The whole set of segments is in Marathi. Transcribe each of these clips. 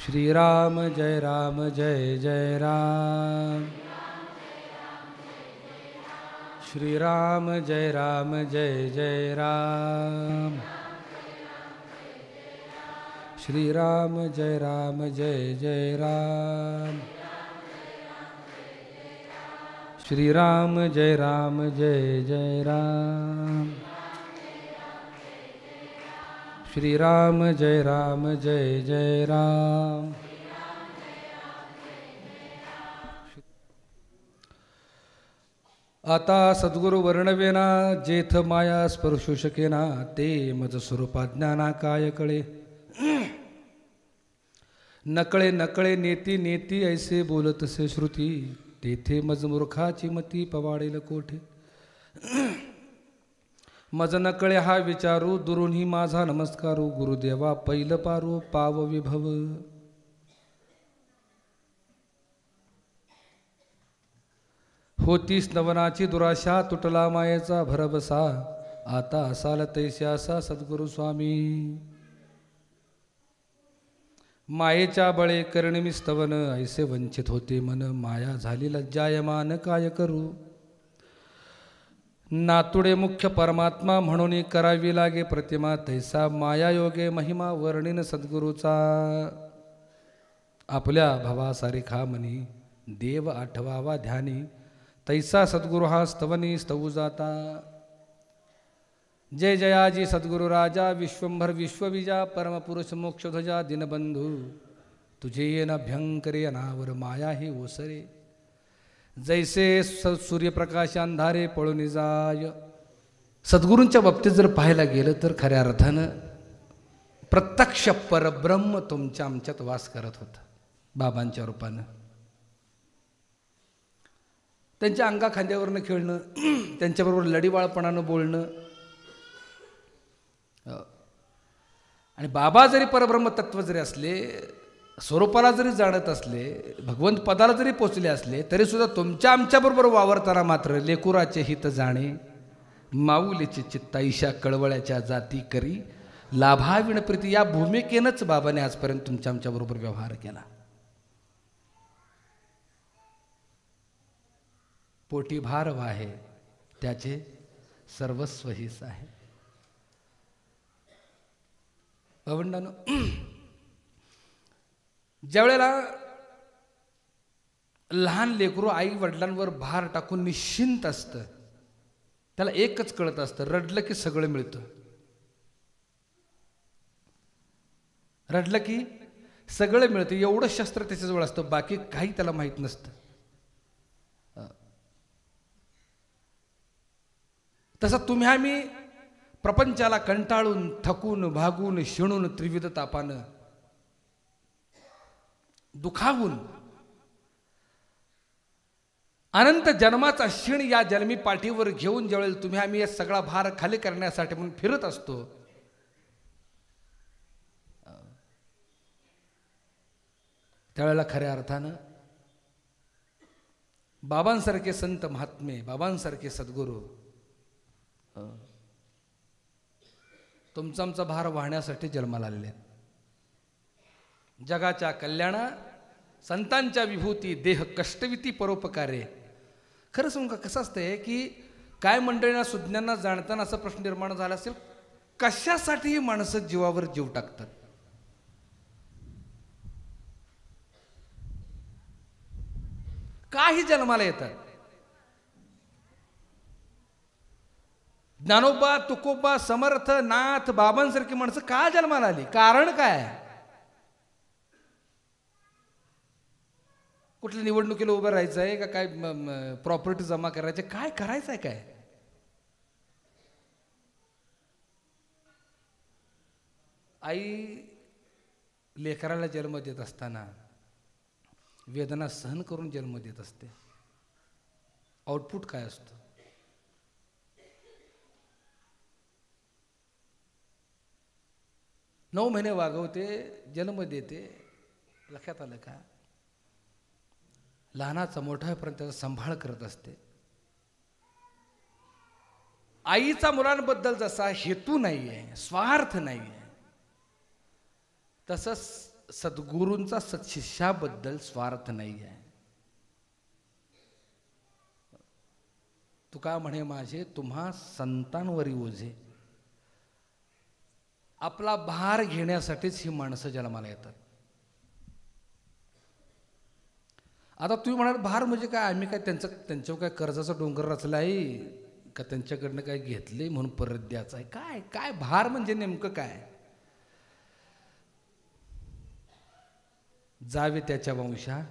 श्री राम जय जय राम। श्री राम जय जय राम। श्री राम जय जय राम। श्री राम जय जय राम। श्री राम जय जय राम। आता सद्गुरु वर्णवेना जेथ माया स्पर्शू शकेना ते मज स्वरूपा ज्ञाना काय कळे। नकळे नकळे नेती नेती ऐसे बोलतसे श्रुती तेथे मज मूर्खाची मती पवाडेल कोठे। मज नकळे हा विचारू दुरुनी माझा नमस्कारू गुरुदेवा पैल पारू पाव विभव। होतीस नवनाची दुराशा तुटला मायेचा भरबसा आता असाल तैसे असा सद्गुरु स्वामी। मायेच्या बळे कर्णिमी स्तवन ऐसे वंचित होते मन माया झाली लज्जायमान काय करू। नातुडे मुख्य परमात्मा म्हणून करावी लागे प्रतिमा तैसा माया योगे महिमा वर्णिन सद्गुरूचा। आपल्या भवासारिखा मनी देव आठवावा ध्यानी तैसा सद्गुरु हा स्तवनी स्तवू जाता। जय जयाजी सद्गुरु राजा विश्वंभर विश्वविजा परमपुरुष मोक्षध्वजा दिनबंधू तुझे येन अभ्यंकरे अनावर माया ही ओसरे। जैसे सूर्यप्रकाश अंधारे पळून जाय। सद्गुरूंच्या बाबतीत जर पाहायला गेलं तर खऱ्या अर्थानं प्रत्यक्ष परब्रह्म तुमच्या आमच्यात वास करत होता बाबांच्या रूपानं। त्यांच्या अंगा खांद्यावरनं खेळणं, त्यांच्याबरोबर लढीवाळपणानं बोलणं आणि बाबा जरी परब्रह्म तत्व जरी असले, स्वरूपाला जरी जाणत असले, भगवंत पदाला जरी पोचले असले तरी सुद्धा तुमच्या आमच्याबरोबर वावरताना मात्र लेकुराचे हित जाणे माऊलीची चित्ता ईशा कळवळ्याच्या जाती करी लाभाविण प्रीती या भूमिकेनंच बाबाने आजपर्यंत तुमच्या आमच्याबरोबर व्यवहार केला। पोटी भार वाहे त्याचे सर्वस्व हिस आहे। भावंडांनो, ज्यावेळेला लहान लेकरू आई वडिलांवर भार टाकून निश्चिंत असतं त्याला एकच कळत असतं, रडलं की सगळं मिळतं। रडलं की सगळं मिळतं एवढं शस्त्र त्याच्याजवळ असतं, बाकी काही त्याला माहीत नसतं। तसं तुम्ही आम्ही प्रपंचाला कंटाळून थकून भागून शिणून त्रिविध तापानं दुखावून अनंत जन्माचा क्षीण या जन्मी पाठीवर घेऊन ज्यावेळेला तुम्ही आम्ही सगळा भार खाली करण्यासाठी म्हणून फिरत असतो त्यावेळेला खऱ्या अर्थानं बाबांसारखे संत महात्मे, बाबांसारखे सद्गुरू तुमचा आमचा भार वाहण्यासाठी जन्माला आलेले आहेत। जगाच्या कल्याणा संतांच्या विभूती देह कष्टविती परोपकारे। खरं सांगू का, कसं असतंय की काय मंडळींना सुज्ञांना जाणताना असा प्रश्न निर्माण झाला असेल, कशासाठी ही माणसं जीवावर जीव टाकतात? काही जन्माला येतात? ज्ञानोबा तुकोबा समर्थ नाथ बाबांसारखी माणसं का जन्माला आली? कारण काय? कुठल्या निवडणुकीला उभं राहायचं आहे का काय, प्रॉपर्टी जमा करायचे, काय करायचं आहे काय? आई लेकराला जन्म देत असताना वेदना सहन करून जन्म देत असते। आउटपुट काय असतं? 9 महिने वागवते, जन्म देते। लक्षात आलं का? लहानाचा मोठ्यापर्यंत त्याचा सांभाळ करत असते। आईचा मुलांबद्दल जसा हेतू नाही आहे, स्वार्थ नाही आहे, तसंच सद्गुरूंचा सत्शिष्याबद्दल स्वार्थ नाही आहे. तुका म्हणे माझे तुम्हा संतांवरी ओझे. आपला भार घेण्यासाठीच ही माणसं जन्माला येतात. आता तुम्ही म्हणाल भार म्हणजे काय, आम्ही काय त्यांच्यावर काय कर्जाचा डोंगर रचला आहे का, त्यांच्याकडनं काय घेतले म्हणून परत द्यायचं आहे, काय काय भार म्हणजे नेमकं काय. जावे त्याच्या वंशा.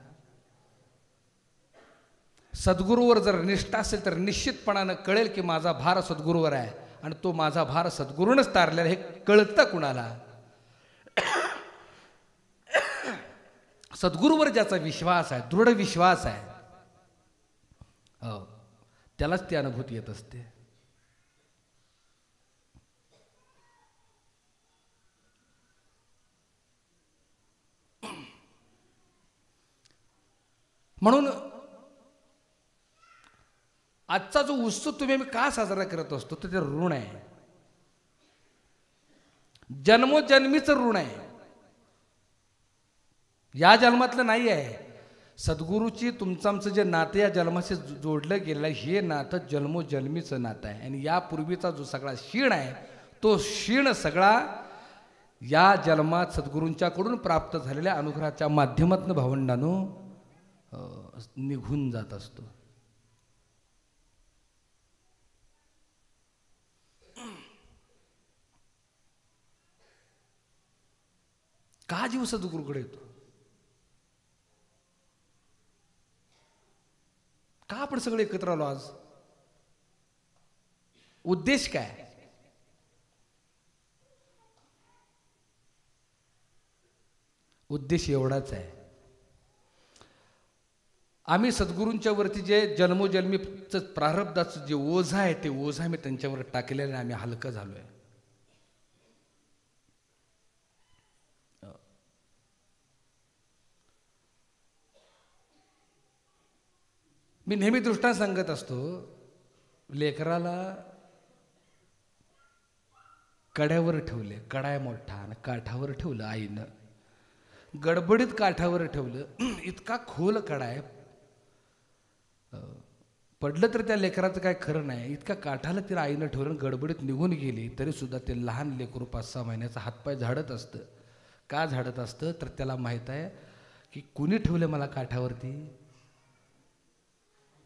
सद्गुरूवर जर निष्ठा असेल तर निश्चितपणानं कळेल की माझा भार सद्गुरूवर आहे, आणि तो माझा भार सद्गुरूनच तारलेला हे कळतं कुणाला. सद्गुरूवर ज्याचा विश्वास आहे, दृढ विश्वास आहे, त्यालाच ती अनुभूती येत असते. म्हणून आजचा जो उत्सव तुम्ही आम्ही का साजरा करत असतो तर ते ऋण आहे, जन्मोजन्मीचं ऋण आहे. या जन्मातलं नाही आहे. सद्गुरूची तुमचं आमचं जे नातं या जन्माशी जोडलं गेलेलं आहे, हे नातं जन्मोजन्मीचं नातं आहे. आणि यापूर्वीचा जो सगळा शीण आहे तो शीण सगळा या जन्मात सद्गुरूंच्याकडून प्राप्त झालेल्या अनुग्रहाच्या माध्यमातून भावंडांनो निघून जात असतो. का जीव सद्गुरूकडे येतो, का आपण सगळे एकत्र आलो आज, उद्देश काय. उद्देश एवढाच आहे, आम्ही सद्गुरूंच्या वरती जे जन्मोजन्मीचं प्रारब्धाचं जे ओझं आहे ते ओझं आम्ही त्यांच्यावर टाकलेलं, आम्ही हलकं झालोय. मी नेहमी दृष्टांत सांगत असतो, लेकराला कड्यावर ठेवले, कडा आहे मोठा आणि काठावर ठेवलं आईनं, गडबडीत काठावर ठेवलं, इतका खोल कडा आहे, पडलं तर त्या लेकराचं काय खरं नाही, इतका काठाला तिला आईनं ठेवलं, गडबडीत निघून गेली तरी सुद्धा ते लहान लेकरू 5-6 महिन्याचा हातपाय झाडत असतं. का झाडत असतं तर त्याला माहीत आहे की कुणी ठेवलं मला काठावरती,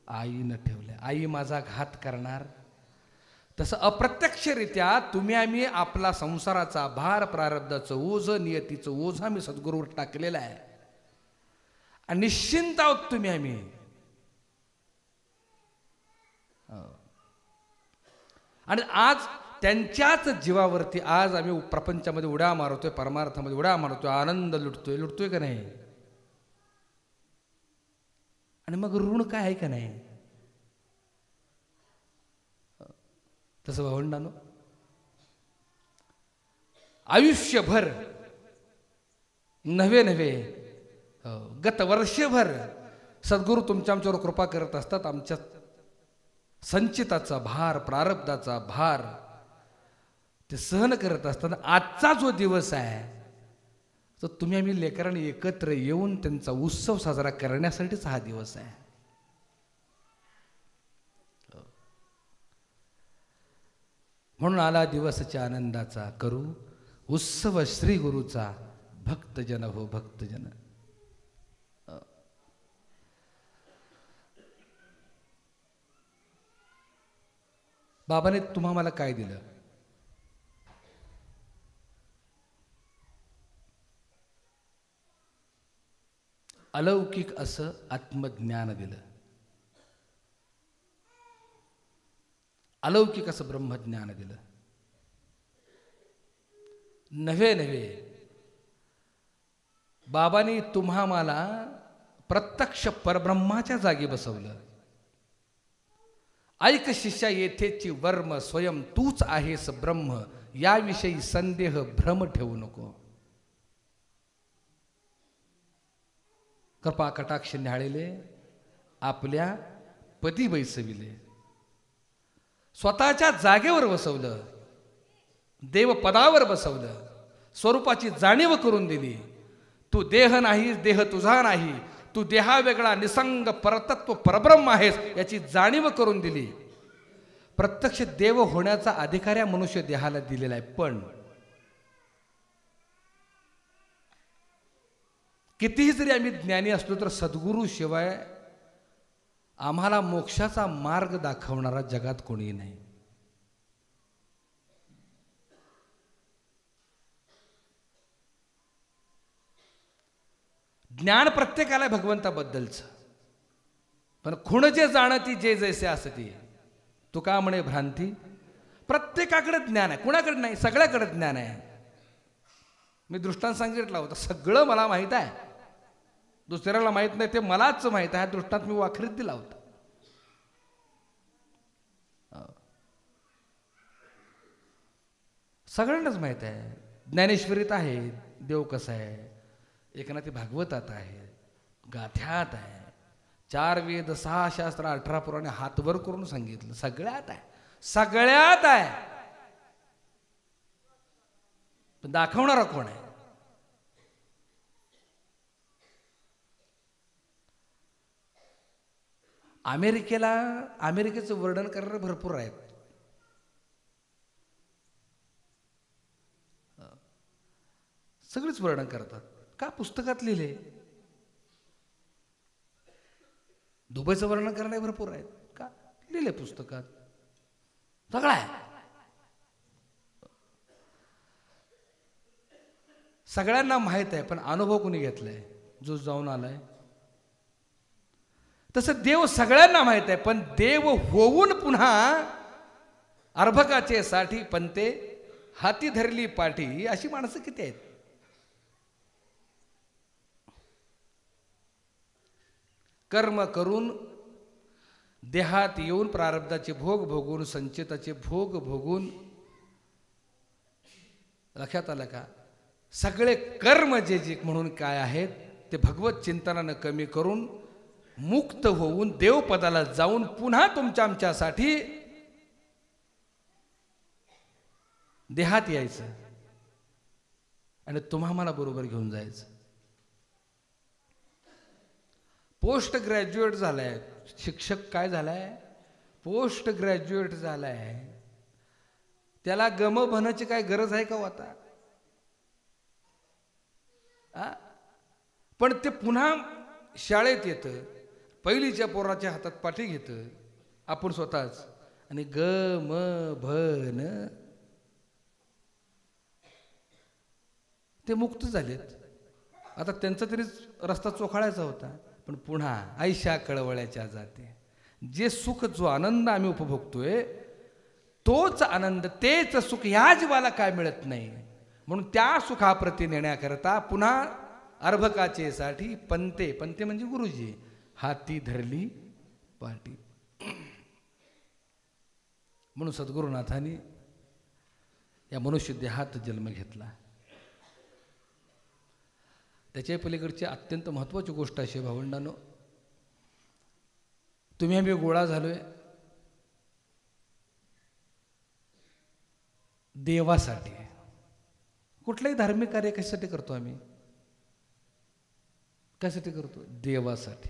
आईनं ठेवलं, आई माझा घात करणार. तसं अप्रत्यक्षरित्या तुम्ही आम्ही आपला संसाराचा भार, प्रारब्धाचं ओझ, नियतीचं ओझ आम्ही सद्गुरूवर टाकलेलं आहे आणि निश्चिंत आहोत तुम्ही आम्ही. आणि आज त्यांच्याच जीवावरती आज आम्ही प्रपंचामध्ये उड्या मारतोय, परमार्थामध्ये उड्या मारतोय, आनंद लुटतोय का नाही. आणि मग ऋण काय आहे का नाही. तसं भावंडांनो आयुष्यभर नव्हे गत वर्षभर सद्गुरू तुमच्या आमच्यावर कृपा करत असतात. आमच्या संचिताचा भार, प्रारब्धाचा भार ते सहन करत असतात. आजचा जो दिवस आहे तर तुम्ही आम्ही लेकरांनी एकत्र येऊन त्यांचा उत्सव साजरा करण्यासाठीच हा दिवस आहे. म्हणून आला दिवसाच्या आनंदाचा, करू उत्सव श्री गुरुचा, भक्तजन हो भक्तजन. बाबाने तुम्हा मला काय दिलं, अलौकिक असं आत्मज्ञान दिलं, अलौकिक असं ब्रह्मज्ञान दिलं. नव्हे बाबांनी तुम्हा मला प्रत्यक्ष परब्रह्माच्या जागी बसवलं. ऐक शिष्या येथेची वर्म, स्वयं तूच आहेस ब्रह्म, याविषयी संदेह भ्रम ठेवू नको. कृपा कटाक्ष न्याळिले आपल्या पदी बैसविले. स्वतःच्या जागेवर बसवलं, देव पदावर बसवलं, स्वरूपाची जाणीव करून दिली. तू देह नाहीस, देह तुझा नाही, तू देहा वेगळा निसंग परतत्व परब्रह्म आहेस याची जाणीव करून दिली. प्रत्यक्ष देव होण्याचा अधिकार या मनुष्य देहाला दिलेला आहे. पण कितीही जरी आम्ही ज्ञानी असलो तर सद्गुरू शिवाय आम्हाला मोक्षाचा मार्ग दाखवणारा जगात कोणीही नाही. ज्ञान प्रत्येकाला भगवंताबद्दलचं, पण खुण जे जाणती जे जैसे असती, तुका म्हणे भ्रांती. प्रत्येकाकडे ज्ञान आहे, कुणाकडे नाही, सगळ्याकडे ज्ञान आहे. मी दृष्टांत सांगितलं होतं, सगळं मला माहीत आहे, दुसऱ्याला माहीत नाही ते मलाच माहीत आहे. दृष्टांत मी वाखरीत दिला होता. सगळ्यांनाच माहीत आहे. ज्ञानेश्वरीत आहे देव कसा आहे, एकनाथी भागवतात आहे, गाथ्यात आहे, 4 वेद 6 शास्त्र 18 पुराणे हातवर करून सांगितलं. सगळ्यात आहे, सगळ्यात आहे. पण दाखवणारा कोण आहे? अमेरिकेचं वर्णन करणारे भरपूर आहेत. सगळेच वर्णन करतात. का? पुस्तकात लिहिले. दुबईचं वर्णन करणारे भरपूर आहेत. का? लिहिले पुस्तकात. सगळं आहे. सगळ्यांना माहित आहे, पण अनुभव कोणी घेतलाय? जो जाऊन आलाय. तसं देव सगळ्यांना माहित आहे, पण देव होऊन पुन्हा अर्भकाचे साठी पंते हाती धरली पाठी, अशी माणसं किती आहेत? कर्म करून देहात येऊन प्रारब्धाचे भोग भोगून संचिताचे भोग भोगून, लक्षात आलं का? सगळे कर्म जे जे म्हणून काय आहेत ते भगवत चिंतनानं कमी करून मुक्त होऊन देवपदाला जाऊन पुन्हा तुमच्या आमच्यासाठी देहात यायचं आणि तुम्हा मला बरोबर घेऊन जायचं. पोस्ट ग्रॅज्युएट झालाय शिक्षक, काय झालाय? पोस्ट ग्रॅज्युएट झालाय. त्याला गम भनाची काय गरज आहे का आता? पण ते पुन्हा शाळेत येतं, पहिलीच्या पोराच्या हातात पाठी घेतं आपण स्वतःच, आणि ग म भन ते मुक्त झालेत. आता त्यांचा तरी रस्ता चोखाळायचा होता, पण पुन्हा आयशा कळवळ्याच्या जाते. जे सुख, जो आनंद आम्ही उपभोगतोय तोच आनंद, तेच सुख ह्या जीवाला काय मिळत नाही. म्हणून त्या सुखाप्रती नेण्याकरता पुन्हा अर्भकाचे साठी पंते, पंते म्हणजे गुरुजी, हाती धरली पाटी. म्हणून सद्गुरुनाथांनी या मनुष्य देहात जन्म घेतला. त्याच्या पलीकडची अत्यंत महत्त्वाची गोष्ट अशी, भावंडांनो, तुम्ही आम्ही गोळा झालोय देवासाठी. कुठलंही धार्मिक कार्य कशासाठी करतो आम्ही? कशासाठी करतो? देवासाठी.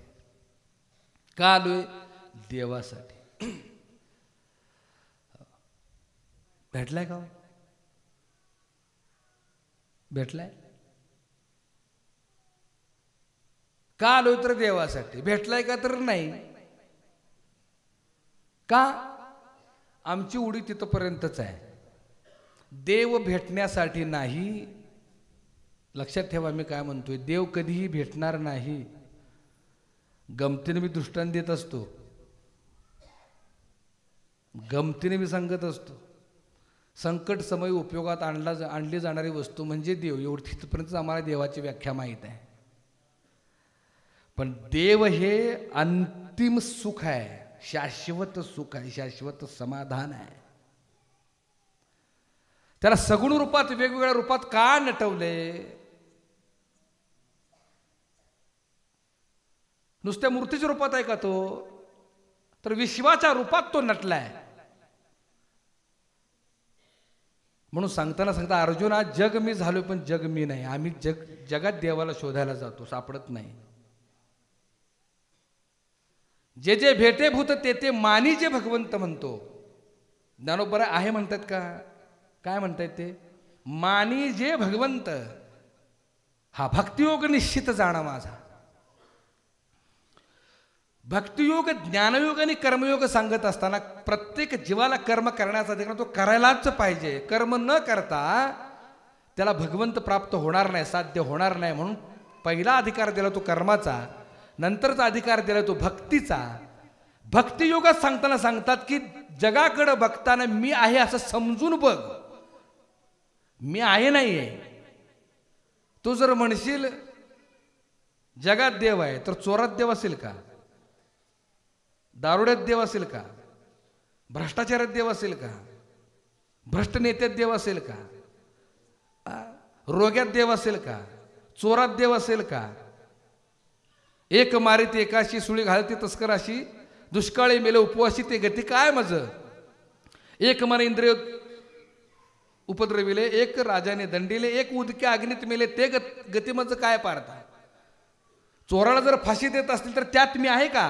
का आलोय? देवासाठी. भेटलाय का? भेटलाय का? आलोय तर देवासाठी. भेटलाय का? तर नाही. का? आमची उडी तिथपर्यंतच आहे, देव भेटण्यासाठी नाही. लक्षात ठेवा मी काय म्हणतोय. देव कधीही भेटणार नाही. गमतीने मी दृष्टांत देत असतो, गमतीने मी सांगत असतो. संकट समय उपयोगात आणली जाणारी वस्तू म्हणजे देव. एवढी तिथपर्यंत आम्हाला देवाची व्याख्या माहीत आहे. पण देव हे अंतिम सुख आहे, शाश्वत सुख आहे, शाश्वत समाधान आहे. त्याला सगुण रूपात, वेगवेगळ्या रूपात का नटवले? नुसत्या मूर्तीच्या रूपात आहे का तो? तर विश्वाच्या रूपात तो नटलाय. म्हणून सांगताना सांगता अर्जुना जग मी झालो पण जग मी नाही. आम्ही जगात देवाला शोधायला जातो, सापडत नाही. जे जे भेटे भूत ते ते मानी जे भगवंत म्हणतो. ज्ञानोबर आहे म्हणतात का? काय म्हणतायत ते? मानी जे भगवंत, हा भक्तियोग निश्चित जाणा माझा. भक्तियोग, ज्ञानयोग आणि कर्मयोग सांगत असताना प्रत्येक जीवाला कर्म करण्याचा अधिकार तो करायलाच पाहिजे. कर्म न करता त्याला भगवंत प्राप्त होणार नाही, साध्य होणार नाही. म्हणून पहिला अधिकार दिला तो कर्माचा, नंतरचा अधिकार दिला तो भक्तीचा. भक्तियोगात सांगताना सांगतात की जगाकडे बघताना मी आहे असं समजून बघ. मी आहे नाही आहे. तू जर म्हणशील जगात देव आहे तर चोरात देव असेल का? दारुड्यात देव असेल का? भ्रष्टाचारात देव असेल का? भ्रष्ट नेत्यात देव असेल का? रोग्यात देव असेल का? चोरात देव असेल का? एक मारित एकाशी, सुळी घालती तस्कराशी, दुष्काळी मेले उपवाशी ते गती काय मज. एक मन इंद्रिय उपद्रविले, एक राजाने दंडिले, एक उदक्या अग्नीत मेले ते गती मज काय पारता. चोराला जर फाशी देत असतील तर त्यात मी आहे का?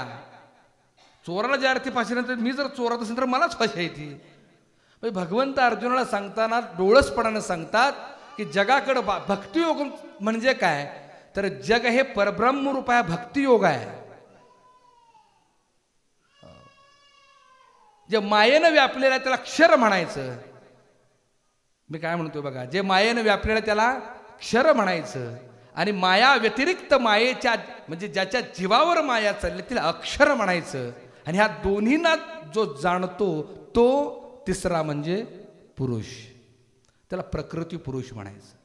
चोराला ज्या अर्थी फाशी नंतर मी जर चोरात असेल तर मलाच फाशी आहे ती. भगवंत अर्जुनाला सांगताना डोळसपणानं सांगतात की जगाकडे भक्तियोग म्हणजे काय तर जग हे परब्रह्म रूप आहे, भक्तियोग आहे. जे मायेनं व्यापलेलं आहे त्याला क्षर म्हणायचं. मी काय म्हणतोय बघा, जे मायेनं व्यापलेलं आहे त्याला क्षर म्हणायचं. आणि माया व्यतिरिक्त मायेच्या म्हणजे ज्याच्या जीवावर माया चालली तिला अक्षर म्हणायचं. आणि ह्या दोन्हींना जो जाणतो तो तिसरा म्हणजे पुरुष, त्याला प्रकृती पुरुष म्हणायचं.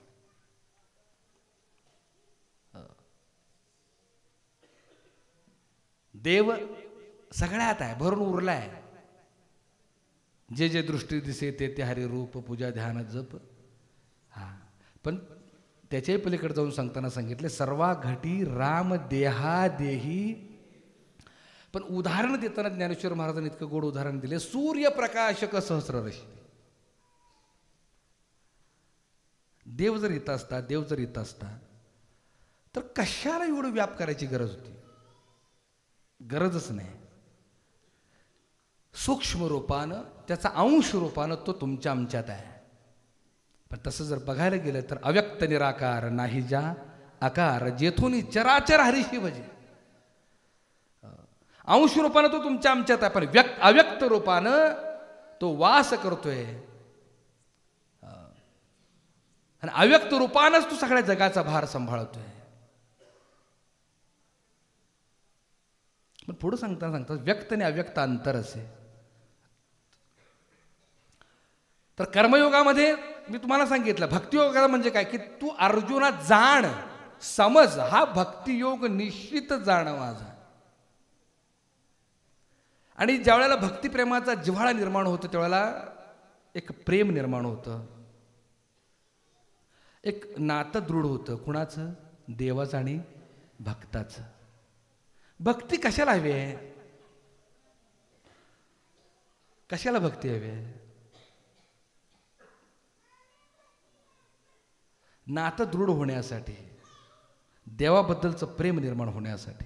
देव सगळ्यात आहे, भरून उरलाय. जे जे दृष्टी दिसे ते ते हरी रूप, पूजा ध्यान जप. हा पण त्याच्याही पलीकडे जाऊन सांगताना सांगितले सर्वा घटी राम देहा देही. पण उदाहरण देताना ज्ञानेश्वर महाराजांनी इतकं गोड उदाहरण दिले, सूर्यप्रकाशक सहस्ररश्मी. देव जर येत असता, देव जर येत असता तर कशाला एवढं व्याप करायची गरज होती? गरजच नाही. सूक्ष्म रूपानं त्याचा अंश रूपानं तो तुमच्या आमच्यात आहे. पण तसं जर बघायला गेलं तर अव्यक्त निराकार नाही जा आकार, जेथून चराचर हरीशी भजे. अंश रूपानं तो तुमच्या आमच्यात आहे, पण अव्यक्त रूपानं तो वास करतोय. आणि अव्यक्त रूपानंच तो सगळ्या जगाचा भार सांभाळतोय. पण पुढे सांगताना सांगतात व्यक्त आणि अव्यक्त अंतर असे. तर कर्मयोगामध्ये मी तुम्हाला सांगितलं भक्तियोगा म्हणजे काय की तू अर्जुना जाण, समज, हा भक्तियोग निश्चित जाण माझा. आणि ज्या वेळेला भक्तिप्रेमाचा जिव्हाळा निर्माण होतो त्यावेळेला एक प्रेम निर्माण होतं, एक नातं दृढ होतं. कुणाचं? देवाचं आणि भक्ताचं. भक्ती कशाला हवी आहे? कशाला भक्ती हवी आहे? नातं दृढ होण्यासाठी, देवाबद्दलचं प्रेम निर्माण होण्यासाठी.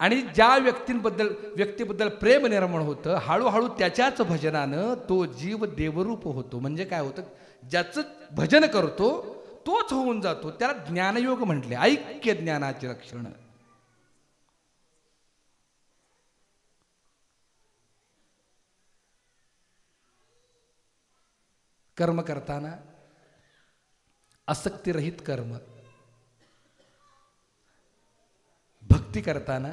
आणि ज्या व्यक्तीबद्दल प्रेम निर्माण होतं हळूहळू त्याच्याच भजनानं तो जीव देवरूप होतो. म्हणजे काय होतं? ज्याचं भजन करतो तोच होऊन जातो. त्याला ज्ञानयोग म्हटले, ऐक्य ज्ञानाचे लक्षण. कर्म करताना आसक्तीरहित कर्म, भक्ती करताना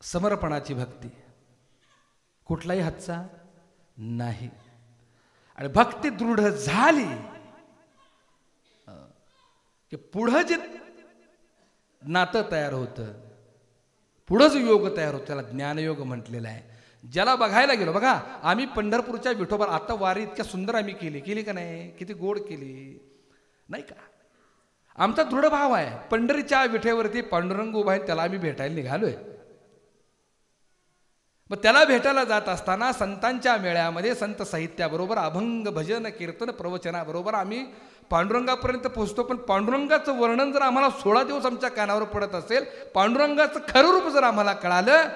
समर्पणाची भक्ती, कुठलाही हातचा नाही. आणि भक्ती दृढ झाली की पुढं जे नातं तयार होतं, पुढं जो योग तयार होतो त्याला ज्ञानयोग म्हटलेला आहे. ज्याला बघायला गेलो बघा, आम्ही पंढरपूरच्या विठोबा आता वारी इतक्या सुंदर आम्ही केली का नाही? किती गोड केली नाही का? आमचा दृढ भाव आहे पंढरीच्या विठेवरती पांडुरंग उभा आहे, त्याला आम्ही भेटायला निघालोय. पण त्याला भेटायला जात असताना संतांच्या मेळ्यामध्ये संत साहित्याबरोबर अभंग भजन कीर्तन प्रवचनाबरोबर आम्ही पांडुरंगापर्यंत पोहोचतो. पण पांडुरंगाचं वर्णन जर आम्हाला 16 दिवस आमच्या कानावर पडत असेल, पांडुरंगाचं खरं रूप जर आम्हाला कळालं,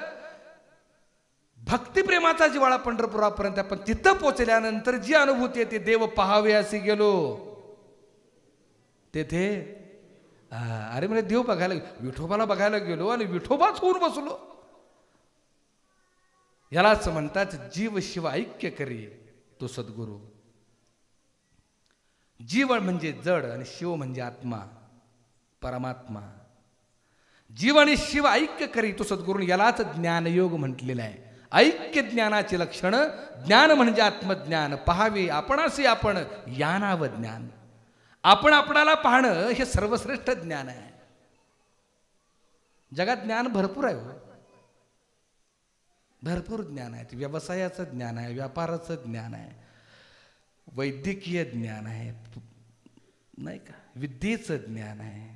भक्तिप्रेमाचा जिव्हाळा पंढरपुरापर्यंत, पण तिथं पोचल्यानंतर जी अनुभूती येते, देव पहावे असे गेलो तेथे, अरे म्हणजे देव बघायला, विठोबाला बघायला गेलो आणि विठोबाच होऊन बसलो. यालाच म्हणतात जीव शिव ऐक्य करी तो सद्गुरू. जीव म्हणजे जड आणि शिव म्हणजे आत्मा, परमात्मा. जीव आणि शिव ऐक्य करी तो सद्गुरू, यालाच ज्ञानयोग म्हटलेला आहे. ऐक्य ज्ञानाची लक्षणं, ज्ञान म्हणजे आत्मज्ञान, पहावे आपणाशी आपण यानाव ज्ञान. आपण आपणाला पाहणं हे सर्वश्रेष्ठ ज्ञान आहे. जगात ज्ञान भरपूर आहे, भरपूर ज्ञान आहे. व्यवसायाचं ज्ञान आहे, व्यापाराचं ज्ञान आहे, वैद्यकीय ज्ञान आहे, नाही का, विद्येचं ज्ञान आहे,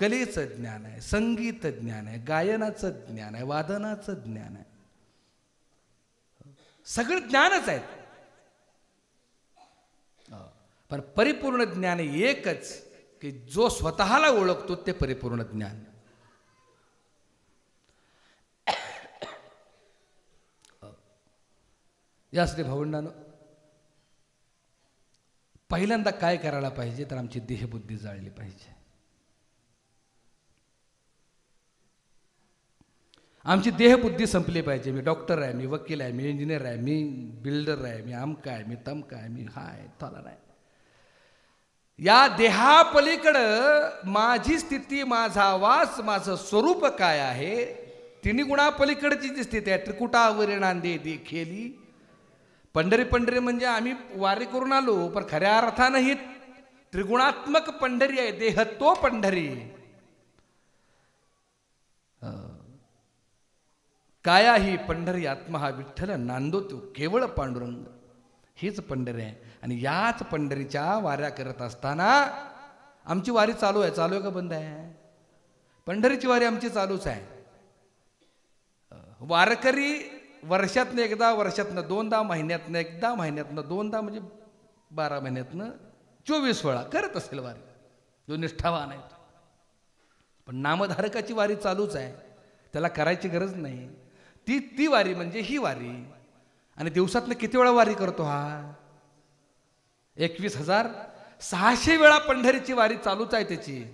कलेचं ज्ञान आहे, संगीत ज्ञान आहे, गायनाचं ज्ञान आहे, वादनाचं ज्ञान आहे. सगळं ज्ञानच आहे. पण परिपूर्ण ज्ञान एकच, की जो स्वतःला ओळखतो ते परिपूर्ण ज्ञान. यासाठी भावंडांनो, पहिल्यांदा काय करायला पाहिजे तर आमची देहबुद्धी जाळली पाहिजे. आमची देहबुद्धी संपली पाहिजे. मी डॉक्टर आहे, मी वकील आहे, मी इंजिनियर आहे, मी बिल्डर आहे, मी आमका आहे, मी तमका आहे, मी हाय थाला आहे. या देहापलीकडं माझी स्थिती, माझा वास, माझं स्वरूप काय आहे, तिन्ही गुणापलीकडची जी स्थिती आहे. त्रिकुटावरी नांदे देखेली पंढरी. पंढरी म्हणजे आम्ही वारी करून आलो, पण खऱ्या अर्थानं ही त्रिगुणात्मक पंढरी आहे. देह तो पंढरी, काया ही पंढरी, आत्मा हा विठ्ठल, नांदो तो केवळ पांडुरंग. हीच पंढरी आहे. आणि याच पंढरीच्या वाऱ्या करत असताना आमची वारी चालू आहे. चालू आहे का बंद आहे? पंढरीची वारी आमची चालूच आहे. वारकरी वर्षातनं एकदा, वर्षातनं दोनदा, महिन्यातनं एकदा, महिन्यातनं दोनदा, म्हणजे 12 महिन्यातनं 24 वेळा करत असेल वारी, जो निष्ठावान आहे. पण नामधारकाची वारी चालूच आहे, त्याला करायची गरज नाही. ती वारी म्हणजे ही वारी. आणि दिवसातनं किती वेळा वारी करतो हा? 21,600 वेळा पंढरीची वारी चालूच आहे त्याची.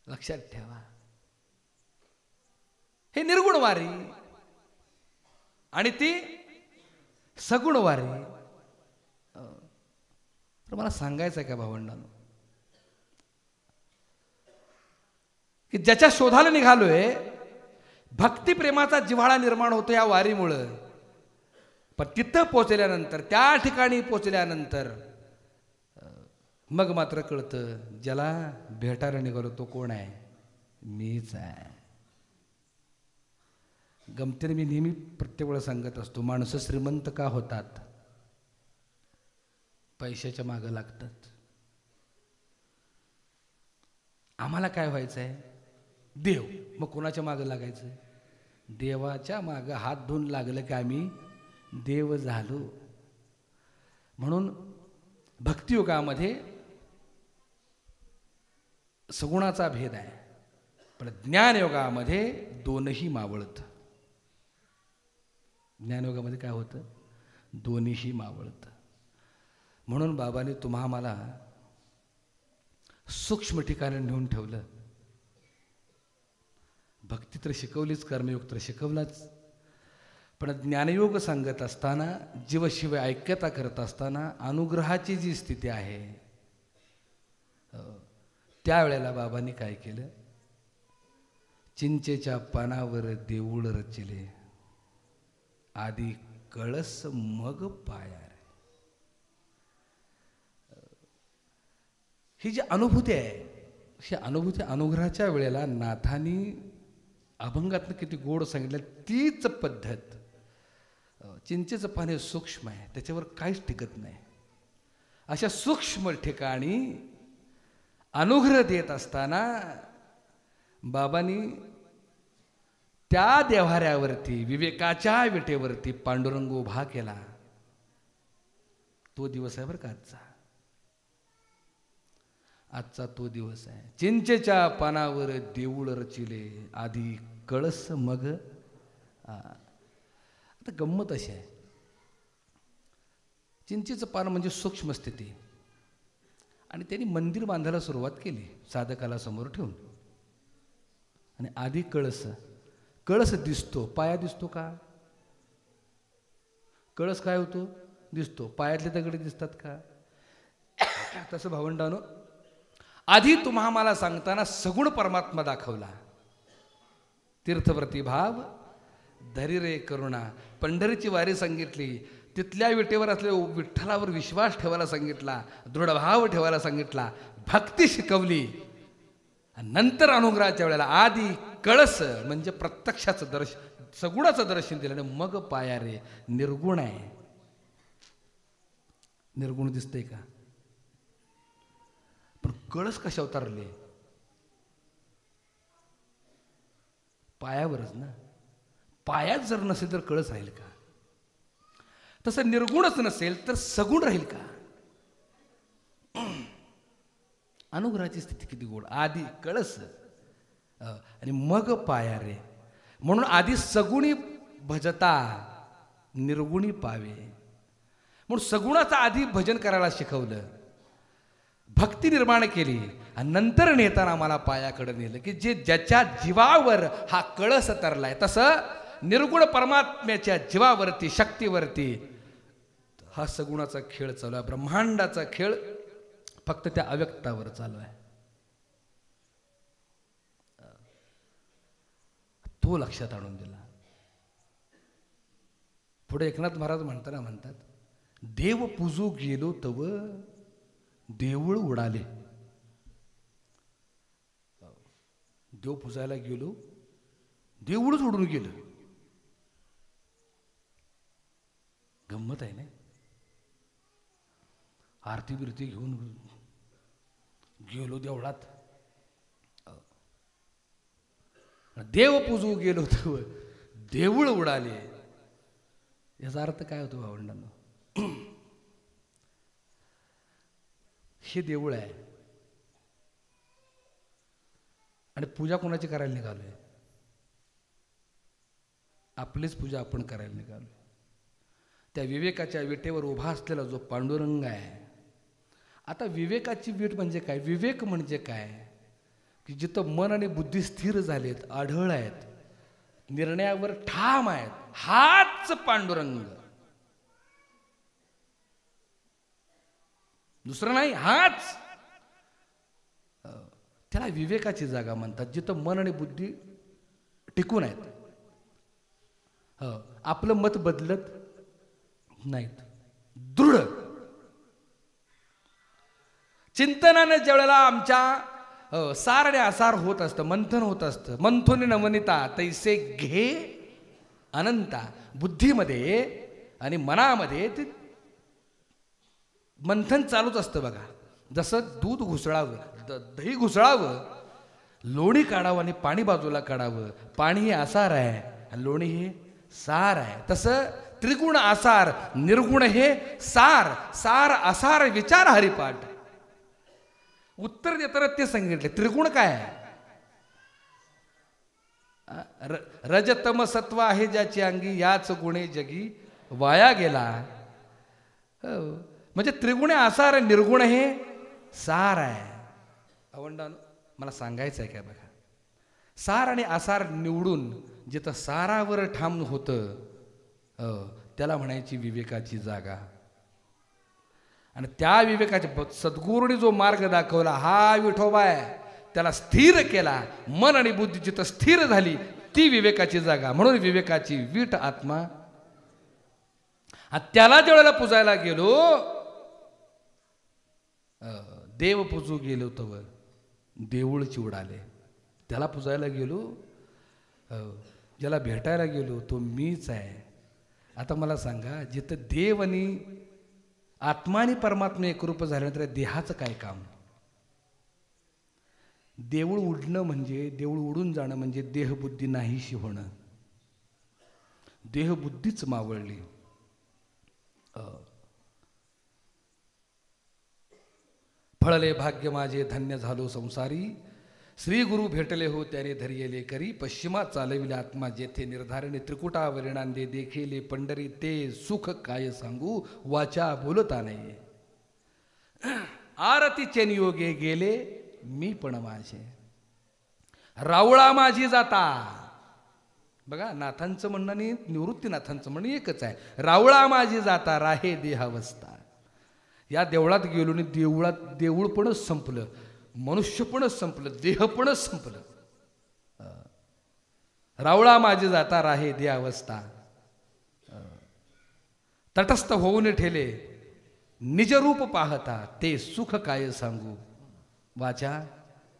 लक्षात ठेवा, हे निर्गुण वारी आणि ती सगुण वारी. तर मला सांगायचं आहे का भावंडांनो, की ज्याच्या शोधाला निघालोय, भक्तिप्रेमाचा जिव्हाळा निर्माण होतो या वारीमुळं. पण तिथं पोचल्यानंतर, त्या ठिकाणी पोचल्यानंतर मग मात्र कळतं, ज्याला भेटायला निघालो तो कोण आहे? मीच आहे. गमतीने मी नेहमी प्रत्येक वेळा सांगत असतो, माणसं श्रीमंत का होतात? पैशाच्या मागं लागतात. आम्हाला काय व्हायचं आहे? देव. मग कोणाच्या मागं लागायचं? देवाच्या मागं हात धुवून लागलं की आम्ही देव झालो. म्हणून भक्तियुगामध्ये सगुणाचा भेद आहे, पण ज्ञानयोगामध्ये दोनही मावळत. ज्ञानयोगामध्ये काय होतं? दोन्हीही मावळत. म्हणून बाबाने तुम्हा मला सूक्ष्म ठिकाणी नेऊन ठेवलं. भक्ती तर शिकवलीच, कर्मयोग तर शिकवलाच, पण ज्ञानयोग सांगत असताना, जीवशिव ऐक्यता करत असताना अनुग्रहाची जी स्थिती आहे, त्यावेळेला बाबांनी काय केलं? चिंचेच्या पानावर देऊळ रचिले, आधी कळस मग पाया. ही जी अनुभूती आहे, ही अनुभूती अनुग्रहाच्या वेळेला नाथांनी अभंगातनं किती गोड सांगितलं. तीच पद्धत. चिंचेचं पान हे सूक्ष्म आहे, त्याच्यावर काहीच टिकत नाही. अशा सूक्ष्म ठिकाणी अनुग्रह देत असताना बाबांनी त्या देव्हाऱ्यावरती विवेकाच्या विटेवरती पांडुरंग उभा केला. तो दिवस आहे बरं का आजचा तो दिवस आहे. चिंचेच्या पानावर देऊळ रचिले, आधी कळस मग. आता गंमत अशी आहे, चिंचेचं पान म्हणजे सूक्ष्म स्थिती, आणि त्यांनी मंदिर बांधायला सुरुवात केली साधकाला समोर ठेवून. आणि आधी कळस दिसतो, पाया दिसतो का? कळस काय होतो? दिसतो. पायातले दगड दिसतात का? तसं भावंडानो, आधी तुम्हा मला सांगताना सगुण परमात्मा दाखवला. तीर्थव्रती भाव धरी रे करुणा, पंढरीची वारी सांगितली, तिथल्या विटेवर असलेल्या विठ्ठलावर विश्वास ठेवायला सांगितला, दृढभाव ठेवायला सांगितला, भक्ती शिकवली. नंतर अनुग्रहाच्या वेळेला आधी कळस म्हणजे प्रत्यक्षाचं दर्शन, सगुणाचं दर्शन दिलं, आणि मग पाया रे निर्गुण आहे. निर्गुण दिसतंय का? पण कळस कशा उतरले? पायावरच ना. पायात जर नसेल तर कळस राहील का? तसं निर्गुणच नसेल तर सगुण राहील का? अनुग्रहाची स्थिती किती गोड. आधी कळस आणि मग पाया रे. म्हणून आधी सगुणी भजता निर्गुणी पावे. म्हणून सगुणाचं आधी भजन करायला शिकवलं, भक्ती निर्माण केली, आणि नंतर नेताना मला पायाकडे नेलं की जे ज्याच्या जीवावर हा कळस तरलाय, तसं निर्गुण परमात्म्याच्या जीवावरती, शक्तीवरती हा सगुणाचा खेळ चालू आहे. ब्रह्मांडाचा खेळ फक्त त्या अव्यक्तावर चालू आहे. तो लक्षात आणून दिला. पुढे एकनाथ महाराज म्हणतात, देव पूजू गेलो तव देऊळ उडाले. देव पुजायला गेलो, देऊळच उडून गेलं. गंमत आहे ना. आरती बिरती घेऊन गेलो देवळात, देव पूजू गेलो तव देऊळ उडाले. याचा अर्थ काय होतो भावंडांनो? हे देऊळ आहे आणि पूजा कोणाची करायला निघालोय? आपलीच पूजा आपण करायला निघालोय. त्या विवेकाच्या विटेवर उभा असलेला जो पांडुरंग आहे. आता विवेकाची वीट म्हणजे काय? विवेक म्हणजे काय? की जिथं मन आणि बुद्धी स्थिर झालेत, आढळ आहेत, निर्णयावर ठाम आहेत, हाच पांडुरंग. दुसरं नाही, हाच. त्याला विवेकाची जागा म्हणतात, जिथं मन आणि बुद्धी टिकून आहेत. आपलं मत बदलत नाहीत, दृढ चिंतनाने ज्यावेळेला आमच्या सार आणि आसार होत असतं, मंथन होत असतं. मंथोनी नवनिता तैसे घे अनंता. बुद्धीमध्ये आणि मनामध्ये ते मंथन चालूच असतं बघा. जसं दूध घुसळावं, दही घुसळावं, लोणी काढावं आणि पाणी बाजूला काढावं. पाणी हे आसार आहे आणि लोणी हे सार आहे. तसं त्रिगुण आसार, निर्गुण हे सार. सार आसार विचार हरिपाठ. उत्तर देताना ते सांगितले. त्रिगुण काय आहे? रजतम सत्व आहे ज्याची अंगी, याच गुणे जगी वाया गेला. म्हणजे त्रिगुणे आसार, निर्गुण हे सार आहे. अवंडानो, मला सांगायचं आहे काय बघा. सार आणि आसार निवडून जिथं सारावर ठाम होतं, त्याला म्हणायची विवेकाची जागा. आणि त्या विवेकाच्या सद्गुरूने जो मार्ग दाखवला, हा विठोबा आहे. त्याला स्थिर केला. मन आणि बुद्धी जिथं स्थिर झाली, ती विवेकाची जागा. म्हणून विवेकाची वीट आत्मा. त्याला ज्यावेळेला पुजायला गेलो, देव पूजू गेलो तव देऊळची उडाले. त्याला पुजायला गेलो, ज्याला भेटायला गेलो तो मीच आहे. आता मला सांगा, जिथं देव आणि आत्मा आणि परमात्मा एकरूप झाल्यानंतर देहाचं काय काम? देऊळ उडणं म्हणजे, देऊळ उडून जाणं म्हणजे देहबुद्धी नाहीशी होणं. देहबुद्धीच मावळली. फळले भाग्य माझे धन्य झालो संसारी, श्री गुरु भेटले हो त्याने धरियले करी. पश्चिमात चालविले आत्मा जेथे निर्धारणे, त्रिकुटावरणांदे देखिले पंढरी. ते सुख काय सांगू वाचा बोलता नाही. आरतीचे नियोगे गेले मी पण माझे, रावळा माझी जाता. बघा, नाथांचं म्हणणं आणि निवृत्तीनाथांचं म्हणणं एकच आहे. रावळा माझी जाता राहे देहावस्था. या देवळात गेलो आणि देऊळ पणच संपलं, मनुष्य पणच संपलं, देह पणच संपलं. रावळा माझी जाता राहे देहावस्था. तटस्थ होऊन ठेले निजरूप पाहता. ते सुख काय सांगू वाचा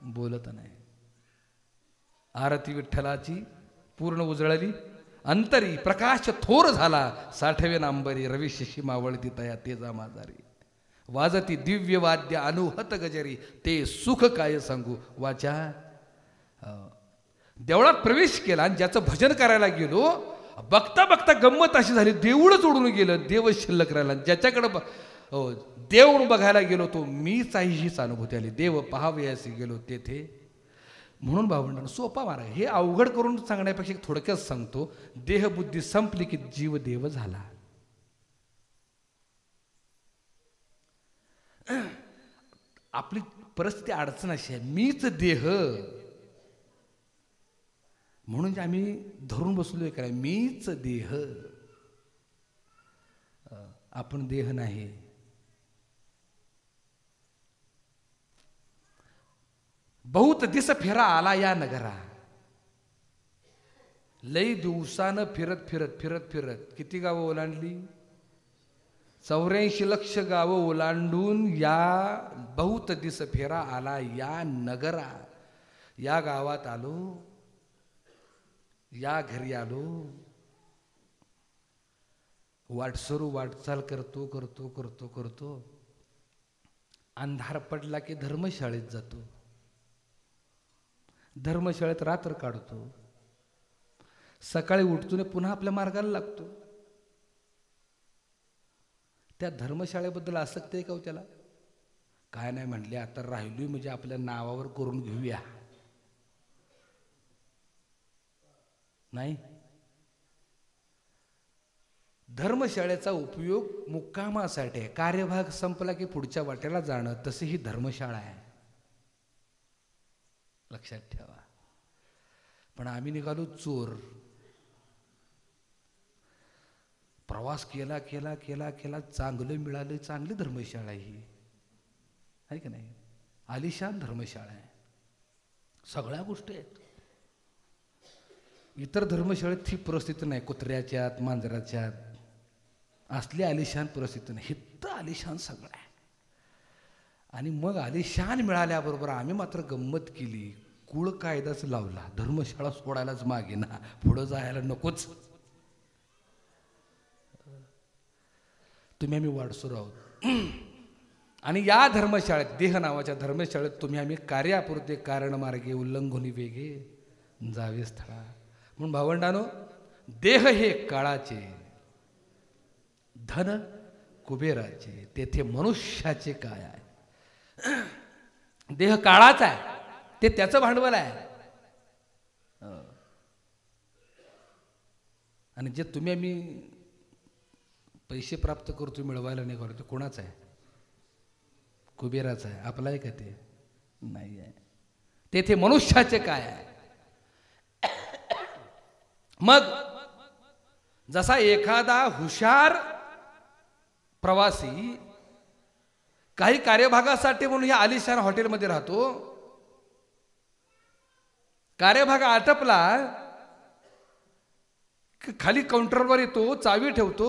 बोलत नाही. आरती विठ्ठलाची पूर्ण उजळली, अंतरी प्रकाश थोर झाला. 60वे नांबरी रविशशी मावळती तया तेजा माझारी. वाजती दिव्य वाद्य अनुहत गजरी. ते सुख काय सांगू वाचा. देवळात प्रवेश केला आणि ज्याचं भजन करायला गेलो, बघता बघता गंमत अशी झाली, देऊळच उडून गेलं, देव शिल्लक राहिला. ज्याच्याकडं देव बघायला गेलो तो मीच आहे हीच अनुभूती आली. देव पहावे असे गेलो तेथे. म्हणून भावंडांनो, सोपा मार्ग, हे अवघड करून सांगण्यापेक्षा थोडक्यात सांगतो. देहबुद्धी संपली की जीव देव झाला. आपली परिस्थिती अडचण अशी आहे, मीच देह म्हणून आम्ही धरून बसलोय काय, मीच देह, आपण देह नाही. बहुत दिस फेरा आला या नगरा. लई दिवसानं फिरत फिरत फिरत फिरत किती गावं ओलांडली? 84 लक्ष गावं ओलांडून या बहुत दिस फेरा आला या नगरा. या गावात आलो, या घरी आलो. वाटसरू वाटचाल करतो करतो करतो करतो अंधार पडला की धर्मशाळेत जातो. धर्मशाळेत रात्र काढतो. सकाळी उठतो पुन्हा आपल्या मार्गाला लागतो. त्या धर्मशाळेबद्दल आसक्ती आहे का हो त्याला? काय नाही म्हणले, आता राहिलोय म्हणजे आपल्या नावावर करून घेऊया. नाही, धर्मशाळेचा उपयोग मुक्कामासाठी आहे. कार्यभाग संपला की पुढच्या वाटेला जाणं, तसे ही धर्मशाळा आहे, लक्षात ठेवा. पण आम्ही निघालो चोर. प्रवास केला केला केला केला, चांगलं मिळालं, चांगली धर्मशाळा ही आहे का नाही, आलिशान धर्मशाळा आहे, सगळ्या गोष्टी आहेत. इतर धर्मशाळेत ही परिस्थिती नाही, कुत्र्याच्यात मांजराच्यात असली आलिशान परिस्थिती नाही. हित्त आलिशान सगळं आहे. आणि मग आलिशान मिळाल्याबरोबर आम्ही मात्र गंमत केली, कुळ कायदाच लावला. धर्मशाळा सोडायलाच मागे ना, पुढं जायला नकोच. तुम्ही आम्ही वाडसूर आहोत. आणि या धर्मशाळेत, देह नावाच्या धर्मशाळेत तुम्ही आम्ही कार्यापुरते कारण मार्गे उल्लंघुनी वेगे जावे स्थळा. म्हणून भावंडानो, देह हे काळाचे, धन कुबेराचे, तेथे मनुष्याचे काय आहे. देह काळाचा आहे, ते त्याचं भांडवल आहे. आणि जे तुम्ही आम्ही पैसे प्राप्त करतो, मिळवायला नाही करतो, कोणाचं आहे? कुबेराचं आहे. आपला आहे का ते? नाही आहे. तेथे मनुष्याचे काय आहे. मग जसा एखादा हुशार प्रवासी काही कार्यभागासाठी म्हणून या आलिशान हॉटेलमध्ये राहतो, कार्यभाग आटपला खाली काउंटरवर येतो, चावी ठेवतो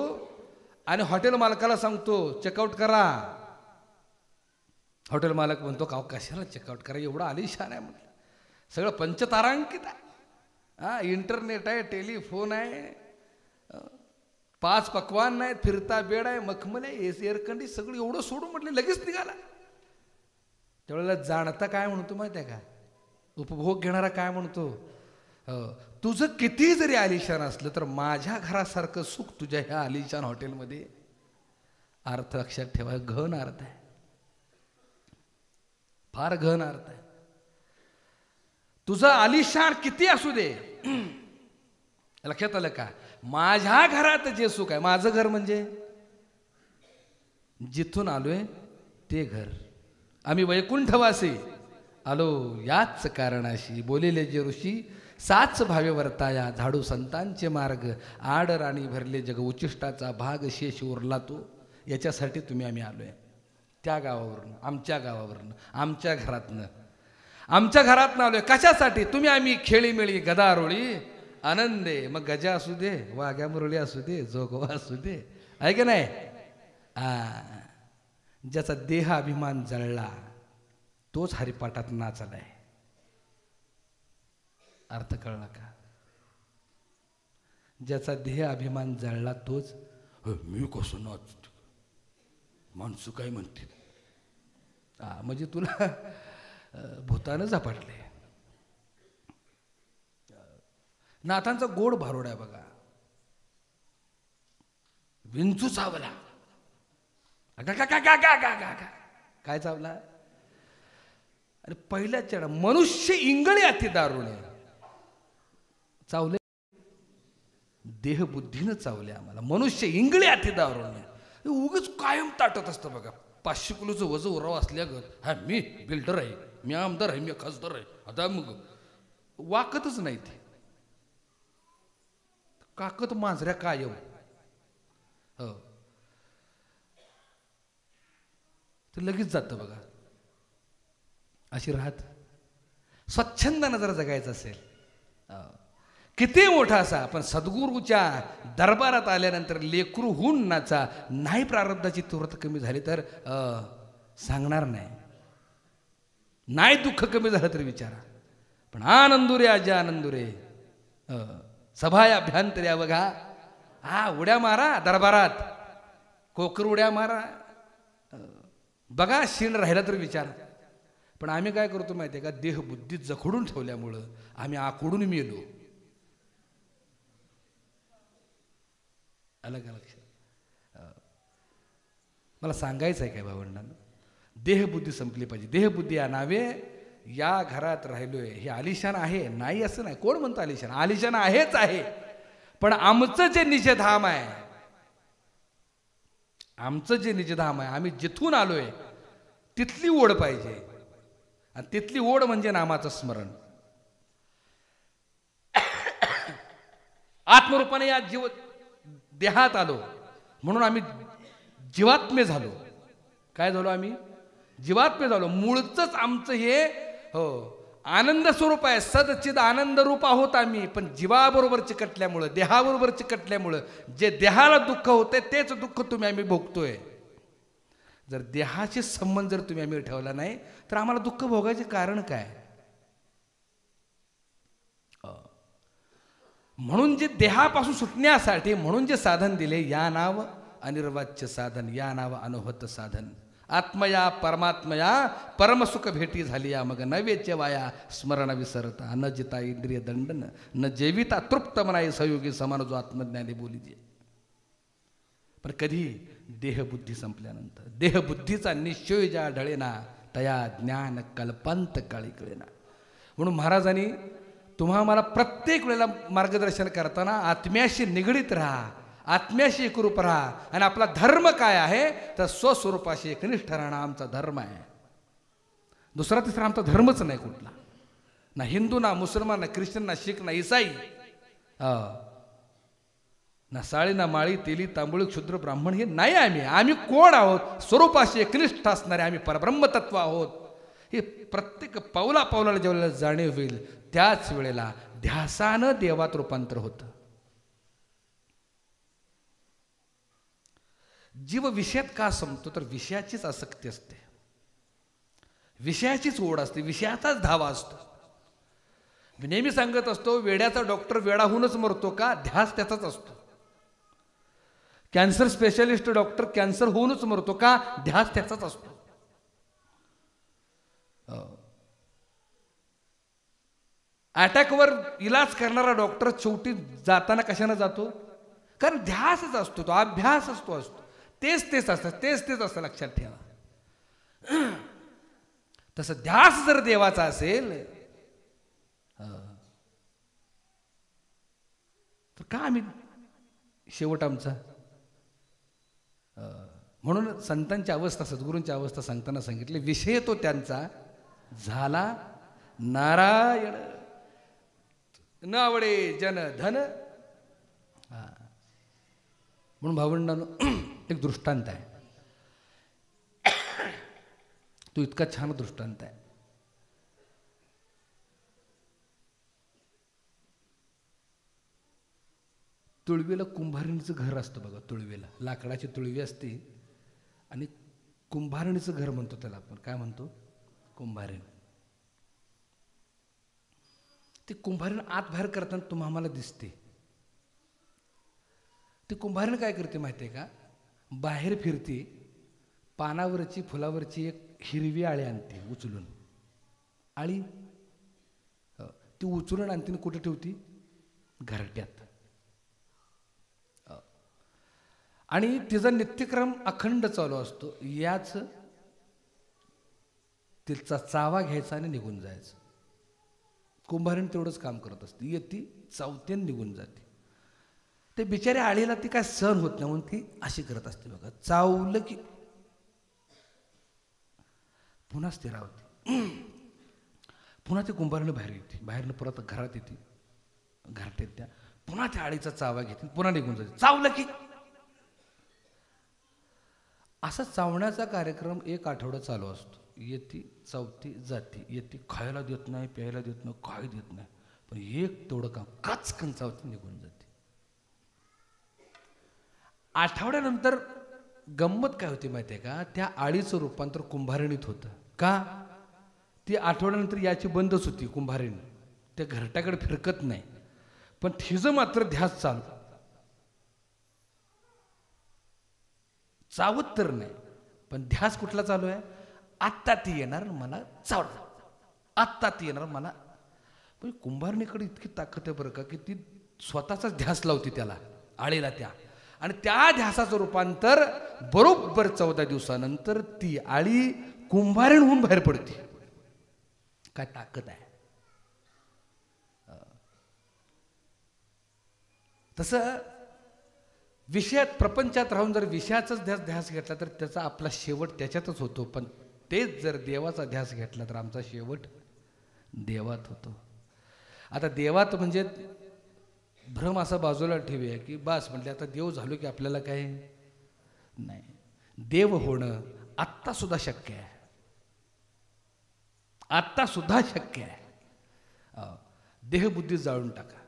आणि हॉटेल मालकाला सांगतो चेकआउट करा. हॉटेल मालक म्हणतो का कशाला चेकआउट करा, एवढं आलिशान आहे म्हटलं, सगळं पंचतारांकित आहे. इंटरनेट आहे, टेलिफोन आहे, 5 पकवान नाही, फिरता बेड आहे, मखमल आहे, एअर कंडिशन, सगळं एवढं सोडून म्हटलं लगेच निघाला. त्यावेळेला जाणता काय म्हणतो माहिती आहे का, उपभोग घेणारा काय म्हणतो, तुझं किती जरी आलिशान असलं तर माझ्या घरासारखं सुख तुझ्या ह्या आलिशान हॉटेलमध्ये. अर्थ लक्षात ठेवा, घन अर्थ आहे, फार घन अर्थ आहे. तुझं आलिशान किती असू दे, लक्षात आलं का, माझ्या घरात जे सुख आहे, माझं घर म्हणजे जिथून आलोय ते घर. आम्ही वैकुंठवासी आलो याच कारणाशी, बोलिले जे ऋषी साच भावे वर्ताया, झाडू संतांचे मार्ग, आड राणी भरले जग, उचिष्टाचा भाग शेष उरला तो. याच्यासाठी आम्ही आलोय त्या गावावरून, आमच्या गावावरून, आमच्या घरातनं आलोय. कशासाठी, आम्ही खेळीमेळी गदारोळी आनंदे, मग गजा असू दे, वाघ्या मुरळी असू दे, जोगवा असू दे, आहे की नाही. ज्याचा देह अभिमान जळला तोच हरिपाठात नाचलाय. अर्थ कळला का? ज्याचा देह अभिमान जळला तोच, मी कसं नाचतो, माणसं काय म्हणतील, म्हणजे तुला भूतानं झपाटले. नाथांचा गोड भारोड आहे बघा. विंचू चावला, काय चावला, अरे पहिल्या चढा, मनुष्य इंगळे अति दारुणे चावले, देहबुद्धीनं चावले आम्हाला. मनुष्य इंगळे अति दारुणे, उगच कायम ताटत असतं बघा. 500 किलोचं वजन उराव असल्यागत, हा मी बिल्डर आहे, मी आमदार आहे, मी खासदार आहे, आता मग वाकतच नाही ते. काकत मांजऱ्या कायम, हो ते लगेच जातं बघा. अशी राहत स्वच्छंदानं जर जगायचं असेल, किती मोठा असा, पण सद्गुरूच्या दरबारात आल्यानंतर लेकरू होऊन नाचा. नाही प्रारब्धाची तीव्रता कमी झाली तर सांगणार नाही, नाही दुःख कमी झालं तरी विचारा. पण आनंदुरे आजी आनंदुरे, सभाया अभ्यंतर्या बघा, उड्या मारा दरबारात, कोकर उड्या मारा, बघा शिण राहिला तर विचार. पण आम्ही काय करतो माहिती आहे का, देहबुद्धीत जखडून ठेवल्यामुळं आम्ही आकडून मेलो. अलग लक्षात, मला सांगायचं आहे काय भावंडांना, देहबुद्धी संपली पाहिजे. देहबुद्धी या नावे या घरात राहिलोय, हे आलिशान आहे नाही असं नाही. कोण म्हणतं आलिशान, आलिशान आहेच आहे, पण आमचं जे निजधाम आहे, आमचं जे निजधाम आहे, आम्ही जिथून आलोय तिथली ओढ पाहिजे. आणि तिथली ओढ म्हणजे नामाचं स्मरण. आत्मरूपाने या देहात आलो म्हणून आम्ही जीवात्मे झालो. काय झालो आम्ही, जीवात्मे झालो. मूळच आमचं हे आनंद स्वरूप आहे, सदचिद आनंद रूप आहोत आम्ही. पण जीवाबरोबर चिकटल्यामुळं, देहाबरोबर चिकटल्यामुळं जे देहाला दुःख होते तेच दुःख आम्ही भोगतोय. जर देहाशी संबंध आम्ही ठेवला नाही तर आम्हाला दुःख भोगायचे कारण काय. म्हणून जे देहापासून सुटण्यासाठी म्हणून जे साधन दिले, या नाव अनिर्वाच्य साधन, या नाव अनोहत साधन. आत्मया परमात्मया परमसुख भेटी झाली या, मग न वेचवाया स्मरण विसरता, न जिता इंद्रिय दंडन, न जेविता तृप्त मनाई सहयोगी समान, जो आत्मज्ञानी बोली दे. पण कधी देहबुद्धी संपल्यानंतर, देहबुद्धीचा निश्चय ज्या ढळेना, तया ज्ञान कल्पांत काळी कळेना. म्हणून महाराजांनी तुम्हाला प्रत्येक वेळेला मार्गदर्शन करताना आत्म्याशी निगडीत राहा, आत्म्याशी एकरूप राहा. आणि आपला धर्म काय आहे तर स्वस्वरूपाशी एकनिष्ठ राहणं आमचा धर्म आहे. दुसरा तिसरा आमचा धर्मच नाही कुठला, ना हिंदू, ना मुसलमान, ना ख्रिश्चन, ना शीख, ना इसाई, ना साळी, ना माळी, तेली, तांबुळी, क्षुद्र, ब्राह्मण हे नाही. आम्ही कोण आहोत, स्वरूपाशी एकनिष्ठ असणारे आम्ही परब्रह्मतत्व आहोत. हे प्रत्येक पावला पावलाला जेवढ्याला जाणीव होईल त्याच वेळेला ध्यासानं देवात रूपांतर होतं. जीव विषयात का संपतो तर विषयाचीच आसक्ती असते, विषयाचीच ओढ असते, विषयाचाच धावा असतो. मी नेहमी सांगत असतो, वेड्याचा डॉक्टर वेडाहूनच मरतो का, ध्यास त्याचाच असतो. कॅन्सर स्पेशालिस्ट डॉक्टर कॅन्सर होऊनच मरतो का, ध्यास त्याचाच असतो. अटॅकवर इलाज करणारा डॉक्टर शेवटी जाताना कशाने जातो? कारण ध्यासच असतो, तो अभ्यास असतो. तेच असतं लक्षात ठेवा. तसं ध्यास जर देवाचा असेल तर का आम्ही शेवट आमचा? म्हणून संतांची अवस्था, सद्गुरूंची अवस्था सांगताना सांगितले, विषय तो त्यांचा झाला नारायण, न आवडे जन धन. म्हणून भावंडांनो, एक दृष्टांत आहे, तो इतका छान दृष्टांत आहे. तुळवीला कुंभारणीचं घर असतं बघा. तुळवीला लाकडाची तुळवी असते आणि कुंभारणीचं घर म्हणतो त्याला आपण. काय म्हणतो? कुंभारण. ते कुंभारण आत बाहेर करताना तुम्हाला आम्हाला दिसते. ते कुंभारण काय करते माहिती आहे का? बाहेर फिरते, पानावरची फुलावरची एक हिरवी आळी आणते उचलून. आळी ती उचलून आणते, कुठे ठेवती? घरट्यात. आणि तिचा नित्यक्रम अखंड चालू असतो. याच तिचा चावा घ्यायचा आणि निघून जायचं. कुंभारण तेवढंच काम करत असते. येते, चावते, निघून जाते. ते बिचाऱ्या आळीला ती काय सहन होत नाही म्हणून ती अशी करत असते बघा. चावलं की पुन्हा स्थिरावते. पुन्हा ती कुंभारण बाहेर येते, बाहेरनं परत घरात येते, घरात येत्या पुन्हा त्या आळीचा चावा घेते, पुन्हा निघून जाते. चावलं की असा चावण्याचा कार्यक्रम एक आठवडा चालू असतो. येते, चावती, जाते, येते, खायला देत नाही, प्यायला देत नाही, काय देत नाही, पण एक तेवढं काम काचकन चावती, निघून जाते. आठवड्यानंतर गंमत काय होती माहिती आहे का? त्या आळीचं रूपांतर कुंभारणीत होतं. का? ती आठवड्यानंतर याची बंदच होती कुंभारिणी. त्या घरट्याकडे फिरकत नाही, पण तिचं मात्र ध्यास चालू. चावत तर नाही, पण ध्यास कुठला चालू आहे? आत्ता ती येणार मला चावणार, आत्ता ती येणार मला. पण कुंभारणीकडे इतकी ताकद आहे बरं का, की ती स्वतःचाच ध्यास लावती त्याला, आळीला त्या. आणि त्या ध्यासाचं रूपांतर बरोबर 14 दिवसानंतर ती आळी कुंभारण होऊन बाहेर पडते. काय ताकद आहे! तसं विषयात, प्रपंचात राहून जर विषयाचाच ध्यास घेतला तर त्याचा आपला शेवट त्याच्यातच होतो. पण तेच जर देवाचा ध्यास घेतला तर आमचा शेवट देवात होतो. आता देवात म्हणजे भ्रम असा बाजूला ठेवूया की बस म्हटले आता देव झालो की आपल्याला काय नाही. देव होणं आत्ता सुद्धा शक्य आहे, आत्ता सुद्धा शक्य आहे. देहबुद्धी जाळून टाका.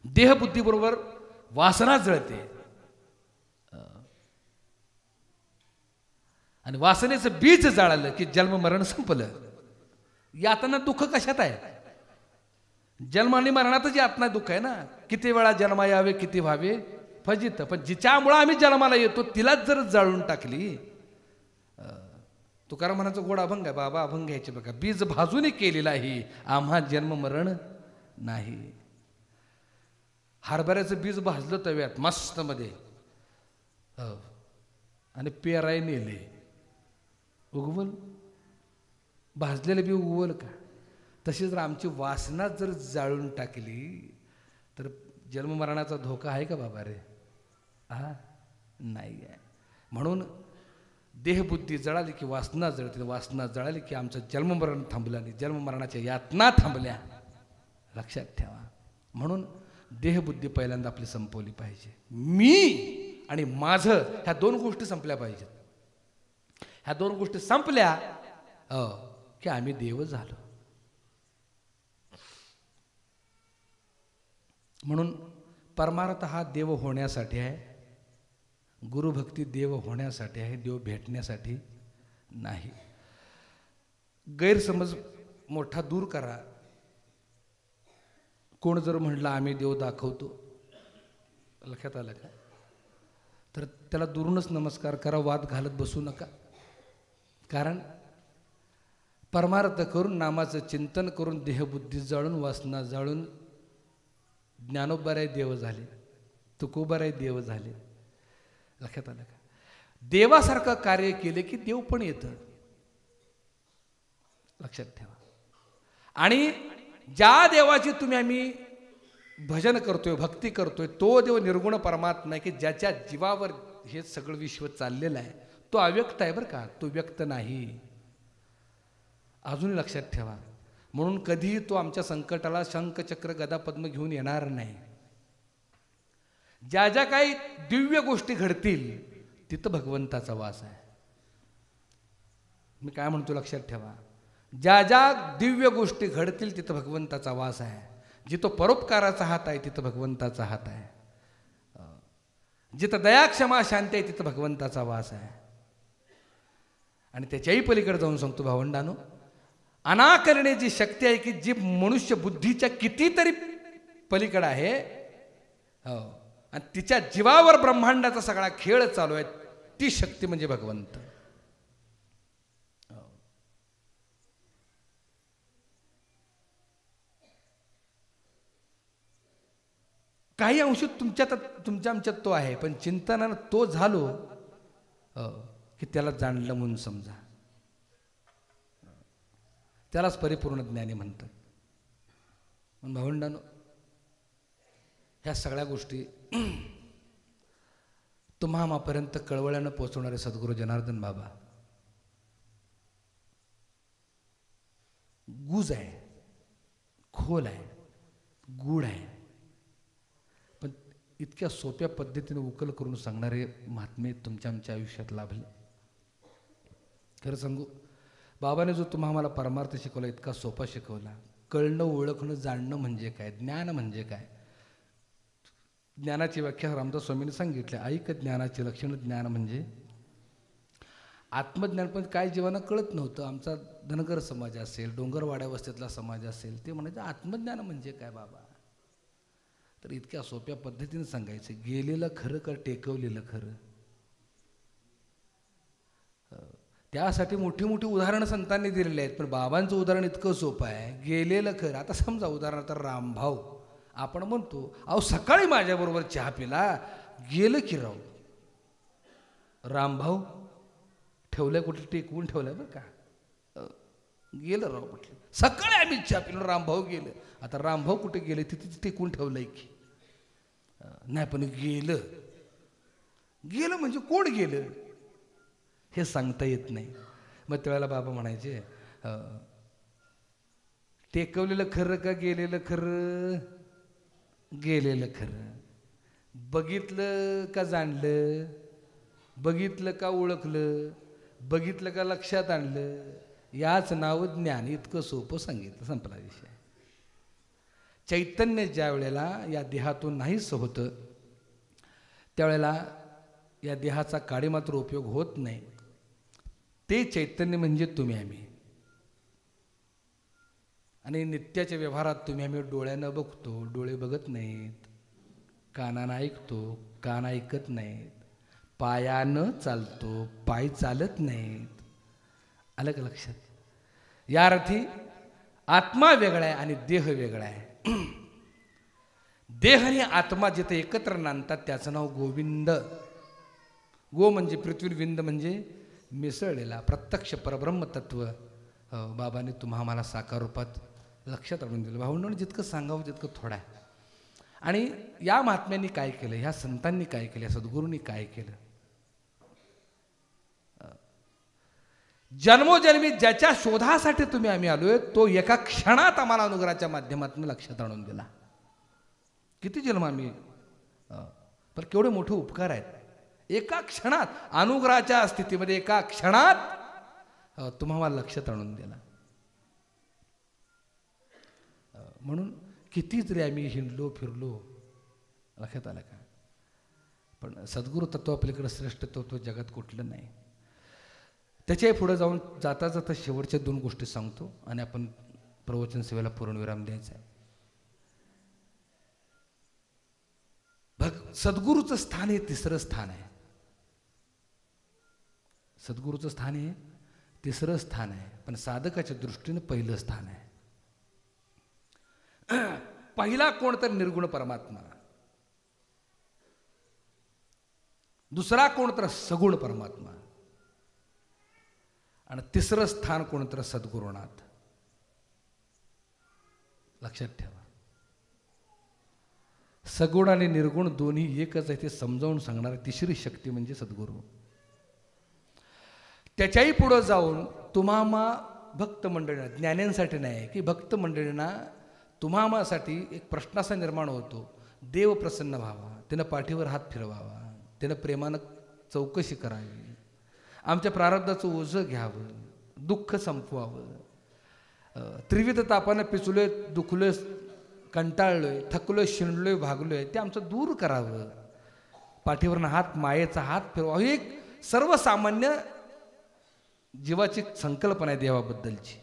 देहबुद्धी बरोबर वासना जळते आणि वासनेचं बीज जाळलं की जन्म मरण संपलं. यातना दुःख कशात आहे? जन्म आणि मरणातच यातना दुःख आहे ना. किती वेळा जन्मा यावे, किती व्हावे फजित. पण जिच्यामुळं आम्ही जन्माला येतो तिलाच जर जाळून टाकली. तुकाराम म्हणायचं गोड अभंग आहे, बाबा अभंग घ्यायचे बघा. बीज भाजून केलेला आहे आम्हा जन्म मरण नाही. हरभऱ्याचं बीज भाजलं तव्यात मस्त मध्ये आणि पेराय नेले, उगवल? भाजलेलं बी उगवल का? तशी जर आमची वासना जर जाळून टाकली तर जन्ममरणाचा धोका आहे का बाबा रे? नाही आहे. म्हणून देहबुद्धी जळाली की वासना जळते, वासना जळाली की आमचं जन्ममरण थांबलं नाही, जन्ममरणाच्या यातना थांबल्या. लक्षात ठेवा. म्हणून देहबुद्धी पहिल्यांदा आपली संपवली पाहिजे. मी आणि माझं ह्या दोन गोष्टी संपल्या पाहिजेत. ह्या दोन गोष्टी संपल्या की आम्ही देव झालो. म्हणून परमार्थ हा देव होण्यासाठी आहे, गुरुभक्ती देव होण्यासाठी आहे, देव भेटण्यासाठी नाही. गैरसमज मोठा दूर करा. कोण जर म्हणलं आम्ही देव दाखवतो, लक्षात आलं का? तर त्याला दुरूनच नमस्कार करा, वाद घालत बसू नका. कारण परमार्थ करून नामाचं चिंतन करून देहबुद्धी जाळून वासना जाळून ज्ञानोबराय देव झाले, तुकोबराय देव झाले. लक्षात आलं का? देवासारखं कार्य केले की देव पण येतं, लक्षात ठेवा. आणि ज्या देवाची तुम्ही आम्ही भजन करतोय, भक्ती करतोय, तो देव निर्गुण परमात्मा आहे की ज्याच्या जीवावर हे सगळं विश्व चाललेलं आहे. तो अव्यक्त आहे बरं का, तो व्यक्त नाही. अजूनही लक्षात ठेवा. म्हणून कधीही तो आमच्या संकटाला शंख चक्र गदा पद्म घेऊन येणार नाही. ज्या ज्या काही दिव्य गोष्टी घडतील तिथं भगवंताचा वास आहे. मी काय म्हणतो लक्षात ठेवा. ज्या ज्या दिव्य गोष्टी घडतील तिथं भगवंताचा वास आहे. जिथं परोपकाराचा हात आहे तिथं भगवंताचा हात आहे. जिथं दया क्षमा शांती आहे तिथं भगवंताचा वास आहे. आणि त्याच्याही पलीकडे जाऊन सांगतो भावंडानो, अनाकरण्याची शक्ती आहे की जी मनुष्य बुद्धीच्या कितीतरी पलीकडे आहे. आणि तिच्या जीवावर ब्रह्मांडाचा सगळा खेळ चालू आहे. ती शक्ती म्हणजे भगवंत. काही अंश तुमच्या आमच्यात तो आहे, पण चिंतनानं तो झालो की त्याला जाणलं म्हणून समजा. त्यालाच परिपूर्ण ज्ञानी म्हणतात. म्हणून भावंडानो, ह्या सगळ्या गोष्टी तुम्हापर्यंत कळवळ्यानं पोहोचवणारे सद्गुरू जनार्दन बाबा गुज आहे, खोल आहे, गूढ आहे, पण इतक्या सोप्या पद्धतीने उकल करून सांगणारे महात्मे तुमच्या आमच्या आयुष्यात लाभले. खरं सांगू, बाबाने जो तुम्हाला परमार्थ शिकवला इतका सोपा शिकवला. कळणं, ओळखणं, जाणणं म्हणजे काय, ज्ञान म्हणजे काय. ज्ञानाची व्याख्या रामदास स्वामींनी सांगितली. ऐक ज्ञानाची लक्षणं. ज्ञान म्हणजे आत्मज्ञान. पण काय जीवांना कळत नव्हतं. आमचा धनगर समाज असेल, डोंगरवाड्या वस्तीतला समाज असेल, ते म्हणायचं आत्मज्ञान म्हणजे काय बाबा. तर इतक्या सोप्या पद्धतीने सांगायचं. गेलेलं खरं का टेकवलेलं खरं. त्यासाठी मोठी मोठी उदाहरणं संतांनी दिलेली आहेत. पण बाबांचं उदाहरण इतकं सोपं आहे. गेलेलं खरं. आता समजा उदाहरणार्थ रामभाऊ. आपण म्हणतो अहो सकाळी माझ्याबरोबर चहा पिला, गेलं की राव. रामभाऊ ठेवलंय कुठे, टेकवून ठेवलंय बरं का. गेलं राव म्हटलं. सकाळी आम्ही चहा पिलो, रामभाऊ गेलं. आता रामभाऊ कुठे गेले तिथेच टेकवून ठेवलंय की नाही. पण गेलं, गेलं म्हणजे कोण गेलं हे सांगता येत नाही. मग त्यावेळेला बाबा म्हणायचे टेकवलेलं खरं का गेलेलं खरं. गेलेलं खरं. बघितलं का जाणलं, बघितलं का ओळखलं, बघितलं का लक्षात आणलं, याच नाव ज्ञान. इतकं सोपं सांगितलं. संपला विषय. चैतन्य ज्या वेळेला या देहातून नाहीच होतं त्यावेळेला या देहाचा काडीमात्र उपयोग होत नाही. ते चैतन्य म्हणजे तुम्ही आम्ही. आणि नित्याच्या व्यवहारात तुम्ही आम्ही डोळ्यानं बघतो, डोळे बघत नाहीत. कानानं ऐकतो, कान ऐकत नाहीत. पायानं चालतो, पाय चालत नाहीत. आलं का लक्षात. या अर्थी आत्मा वेगळा आहे आणि देह वेगळा आहे. देह आणि आत्मा जिथे एकत्र नांदतात त्याचं नाव गोविंद. गो म्हणजे पृथ्वी, विंद म्हणजे मिसळलेला प्रत्यक्ष परब्रह्म तत्व बाबाने तुम्हाला साकार रूपात लक्षात आणून दिलं. भावंडांनो, जितकं सांगावं तितकं थोडं आहे. आणि या महात्म्यांनी काय केलं, ह्या संतांनी काय केलं, या सद्गुरूंनी काय केलं. जन्मोजन्मी ज्याच्या शोधासाठी तुम्ही आम्ही आलोय तो एका क्षणात आम्हाला अनुग्रहाच्या माध्यमातून लक्षात आणून दिला. किती जन्म आम्ही, पण केवढे मोठे उपकार आहेत. एका क्षणात अनुग्रहाच्या स्थितीमध्ये एका क्षणात तुम्हाला लक्षात आणून दिला. म्हणून किती जरी आम्ही हिंडलो फिरलो, लक्षात आलं का, पण सद्गुरू तत्वापलीकडे श्रेष्ठ तत्व जगात कुठलं नाही. त्याच्याही पुढे जाऊन जाता जाता शेवटच्या 2 गोष्टी सांगतो आणि आपण प्रवचन सेवेला पूर्णविराम द्यायचा आहे. सद्गुरूचं स्थान हे तिसरं स्थान आहे. सद्गुरूचं स्थान हे तिसरं स्थान आहे. पण साधकाच्या दृष्टीनं पहिलं स्थान आहे. पहिला कोण तर निर्गुण परमात्मा, दुसरा कोण तर सगुण परमात्मा, आणि तिसरं स्थान कोण तर सद्गुरुनाथ. लक्षात ठेवा, सगुण आणि निर्गुण दोन्ही एकच आहे ते समजावून सांगणारी तिसरी शक्ती म्हणजे सद्गुरू. त्याच्याही पुढं जाऊन तुम्हामा भक्त मंडळींना, ज्ञान्यांसाठी नाही की भक्त मंडळींना तुम्हामासाठी एक प्रश्न असा निर्माण होतो, देव प्रसन्न व्हावा, त्यानं पाठीवर हात फिरवावा, त्यानं प्रेमानं चौकशी करावी, आमच्या प्रारब्धाचं ओझं घ्यावं, दुःख संपवावं, त्रिविध तापानं पिचलोय, दुखलोय, कंटाळलोय, थकलोय, शिणलोय, भागलोय, ते आमचं दूर करावं, पाठीवरनं हात, मायेचा हात फिरवावा. ही एक सर्वसामान्य जीवाची संकल्पना आहे देवाबद्दलची.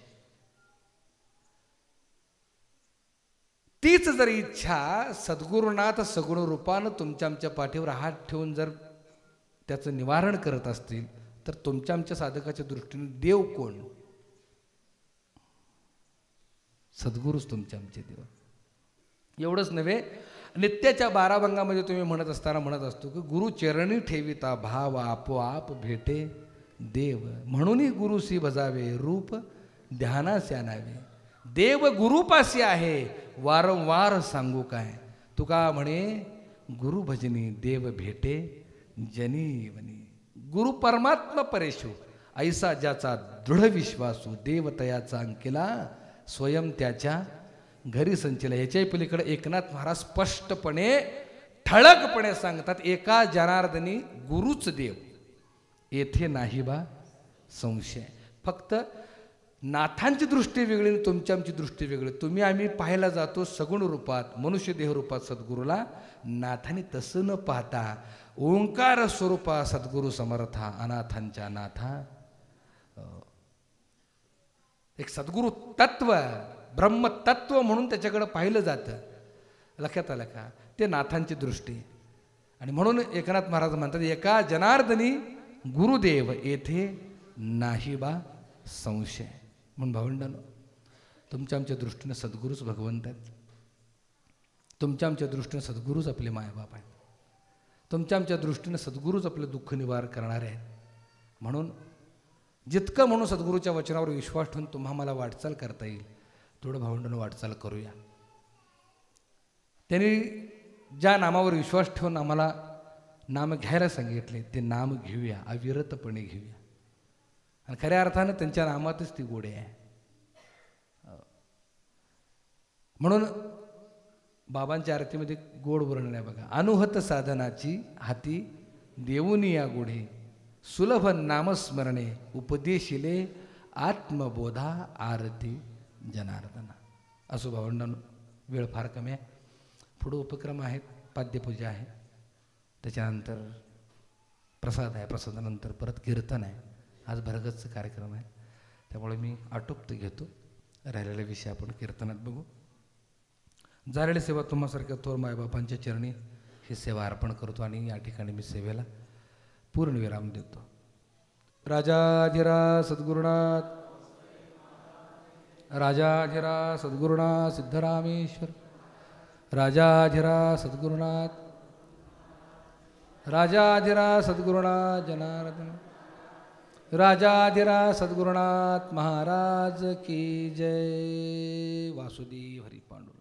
तीच जर इच्छा सद्गुरुनाथ सगुण रूपानं तुमच्या आमच्या पाठीवर हात ठेवून जर त्याचं निवारण करत असतील तर तुमच्या आमच्या साधकाच्या दृष्टीने देव कोण? सद्गुरूच तुमच्या आमचे देव. एवढंच नव्हे, नित्याच्या 12 भंगामध्ये तुम्ही म्हणत असताना म्हणत असतो की गुरु चरणी ठेविता भाव आपोआप भेटे देव, म्हणूनही गुरुसी भजावे रूप ध्यानास आणावे. देव गुरुपाशी आहे वारंवार सांगू काय, तुका म्हणे गुरु भजनी देव भेटे जनी वनी. गुरु परमात्मा परेशू ऐसा ज्याचा दृढ विश्वासू, देव तयाचा अंकिला स्वयं त्याच्या घरी संचला. याच्याही पलीकडे एकनाथ महाराज स्पष्टपणे ठळकपणे सांगतात, एका जनार्दनी गुरुच देव, येथे नाही बा संशय. फक्त नाथांची दृष्टी वेगळी आणि तुमची आमची दृष्टी वेगळी. तुम्ही आम्ही पाहायला जातो सगुण रूपात, मनुष्य देह रूपात सद्गुरूला, नाथांनी तसं न पाहता ओंकार स्वरूपा सद्गुरू समर्था अनाथांच्या नाथा. एक सद्गुरू तत्व, ब्रह्मतत्व म्हणून त्याच्याकडे पाहिलं जातं. लक्षात आलं का? ते नाथांची दृष्टी. आणि म्हणून एकनाथ महाराज म्हणतात, एका जनार्दनी गुरुदेव येथे नाही बा संशय. म्हणून भावंडांनो, तुमच्या आमच्या दृष्टीनं सद्गुरूच भगवंत आहेत. तुमच्या आमच्या दृष्टीनं सद्गुरूच आपले मायबाप आहेत. तुमच्या आमच्या दृष्टीनं सद्गुरूच आपलं दुःख निवार करणारे आहेत. म्हणून जितकं म्हणून सद्गुरूच्या वचनावर विश्वास ठेवून तुम्हाला वाटचाल करता येईल तेवढं भावंडांनो वाटचाल करूया. त्यांनी ज्या नामावर विश्वास ठेवून आम्हाला नाम घ्यायला सांगितले ते नाम घेऊया, अविरतपणे घेऊया. आणि खऱ्या अर्थानं त्यांच्या नामातच ती गोडी आहे. म्हणून बाबांच्या आरतीमध्ये गोड वर्णन आहे बघा, अनुहत साधनाची हाती देऊनी या गोढे, सुलभ नामस्मरणे उपदेशिले आत्मबोधा आरती जनार्दना. असो भावंडांनो, वेळ फार कमी आहे. पुढे उपक्रम आहेत, पाद्यपूजा आहे, त्याच्यानंतर प्रसाद आहे, प्रसादानंतर परत कीर्तन आहे. आज भरगतचा कार्यक्रम आहे, त्यामुळे मी आटोपत घेतो. राहिलेला विषय आपण कीर्तनात बघू. झालेली सेवा तुम्हासारख्या थोर मायबापांच्या चरणी ही सेवा अर्पण करतो आणि या ठिकाणी मी सेवेला पूर्णविराम देतो. राजाधिराज सद्गुरुनाथ, राजाधिराज सद्गुरुनाथ सिद्धरामेश्वर, राजाधिराज सद्गुरुनाथ, राजाधिराज सद्गुरुनाथ जनार्दन, राजाधिराज सद्गुरुनाथ महाराज की जय. वासुदेव हरी पांडुरंग.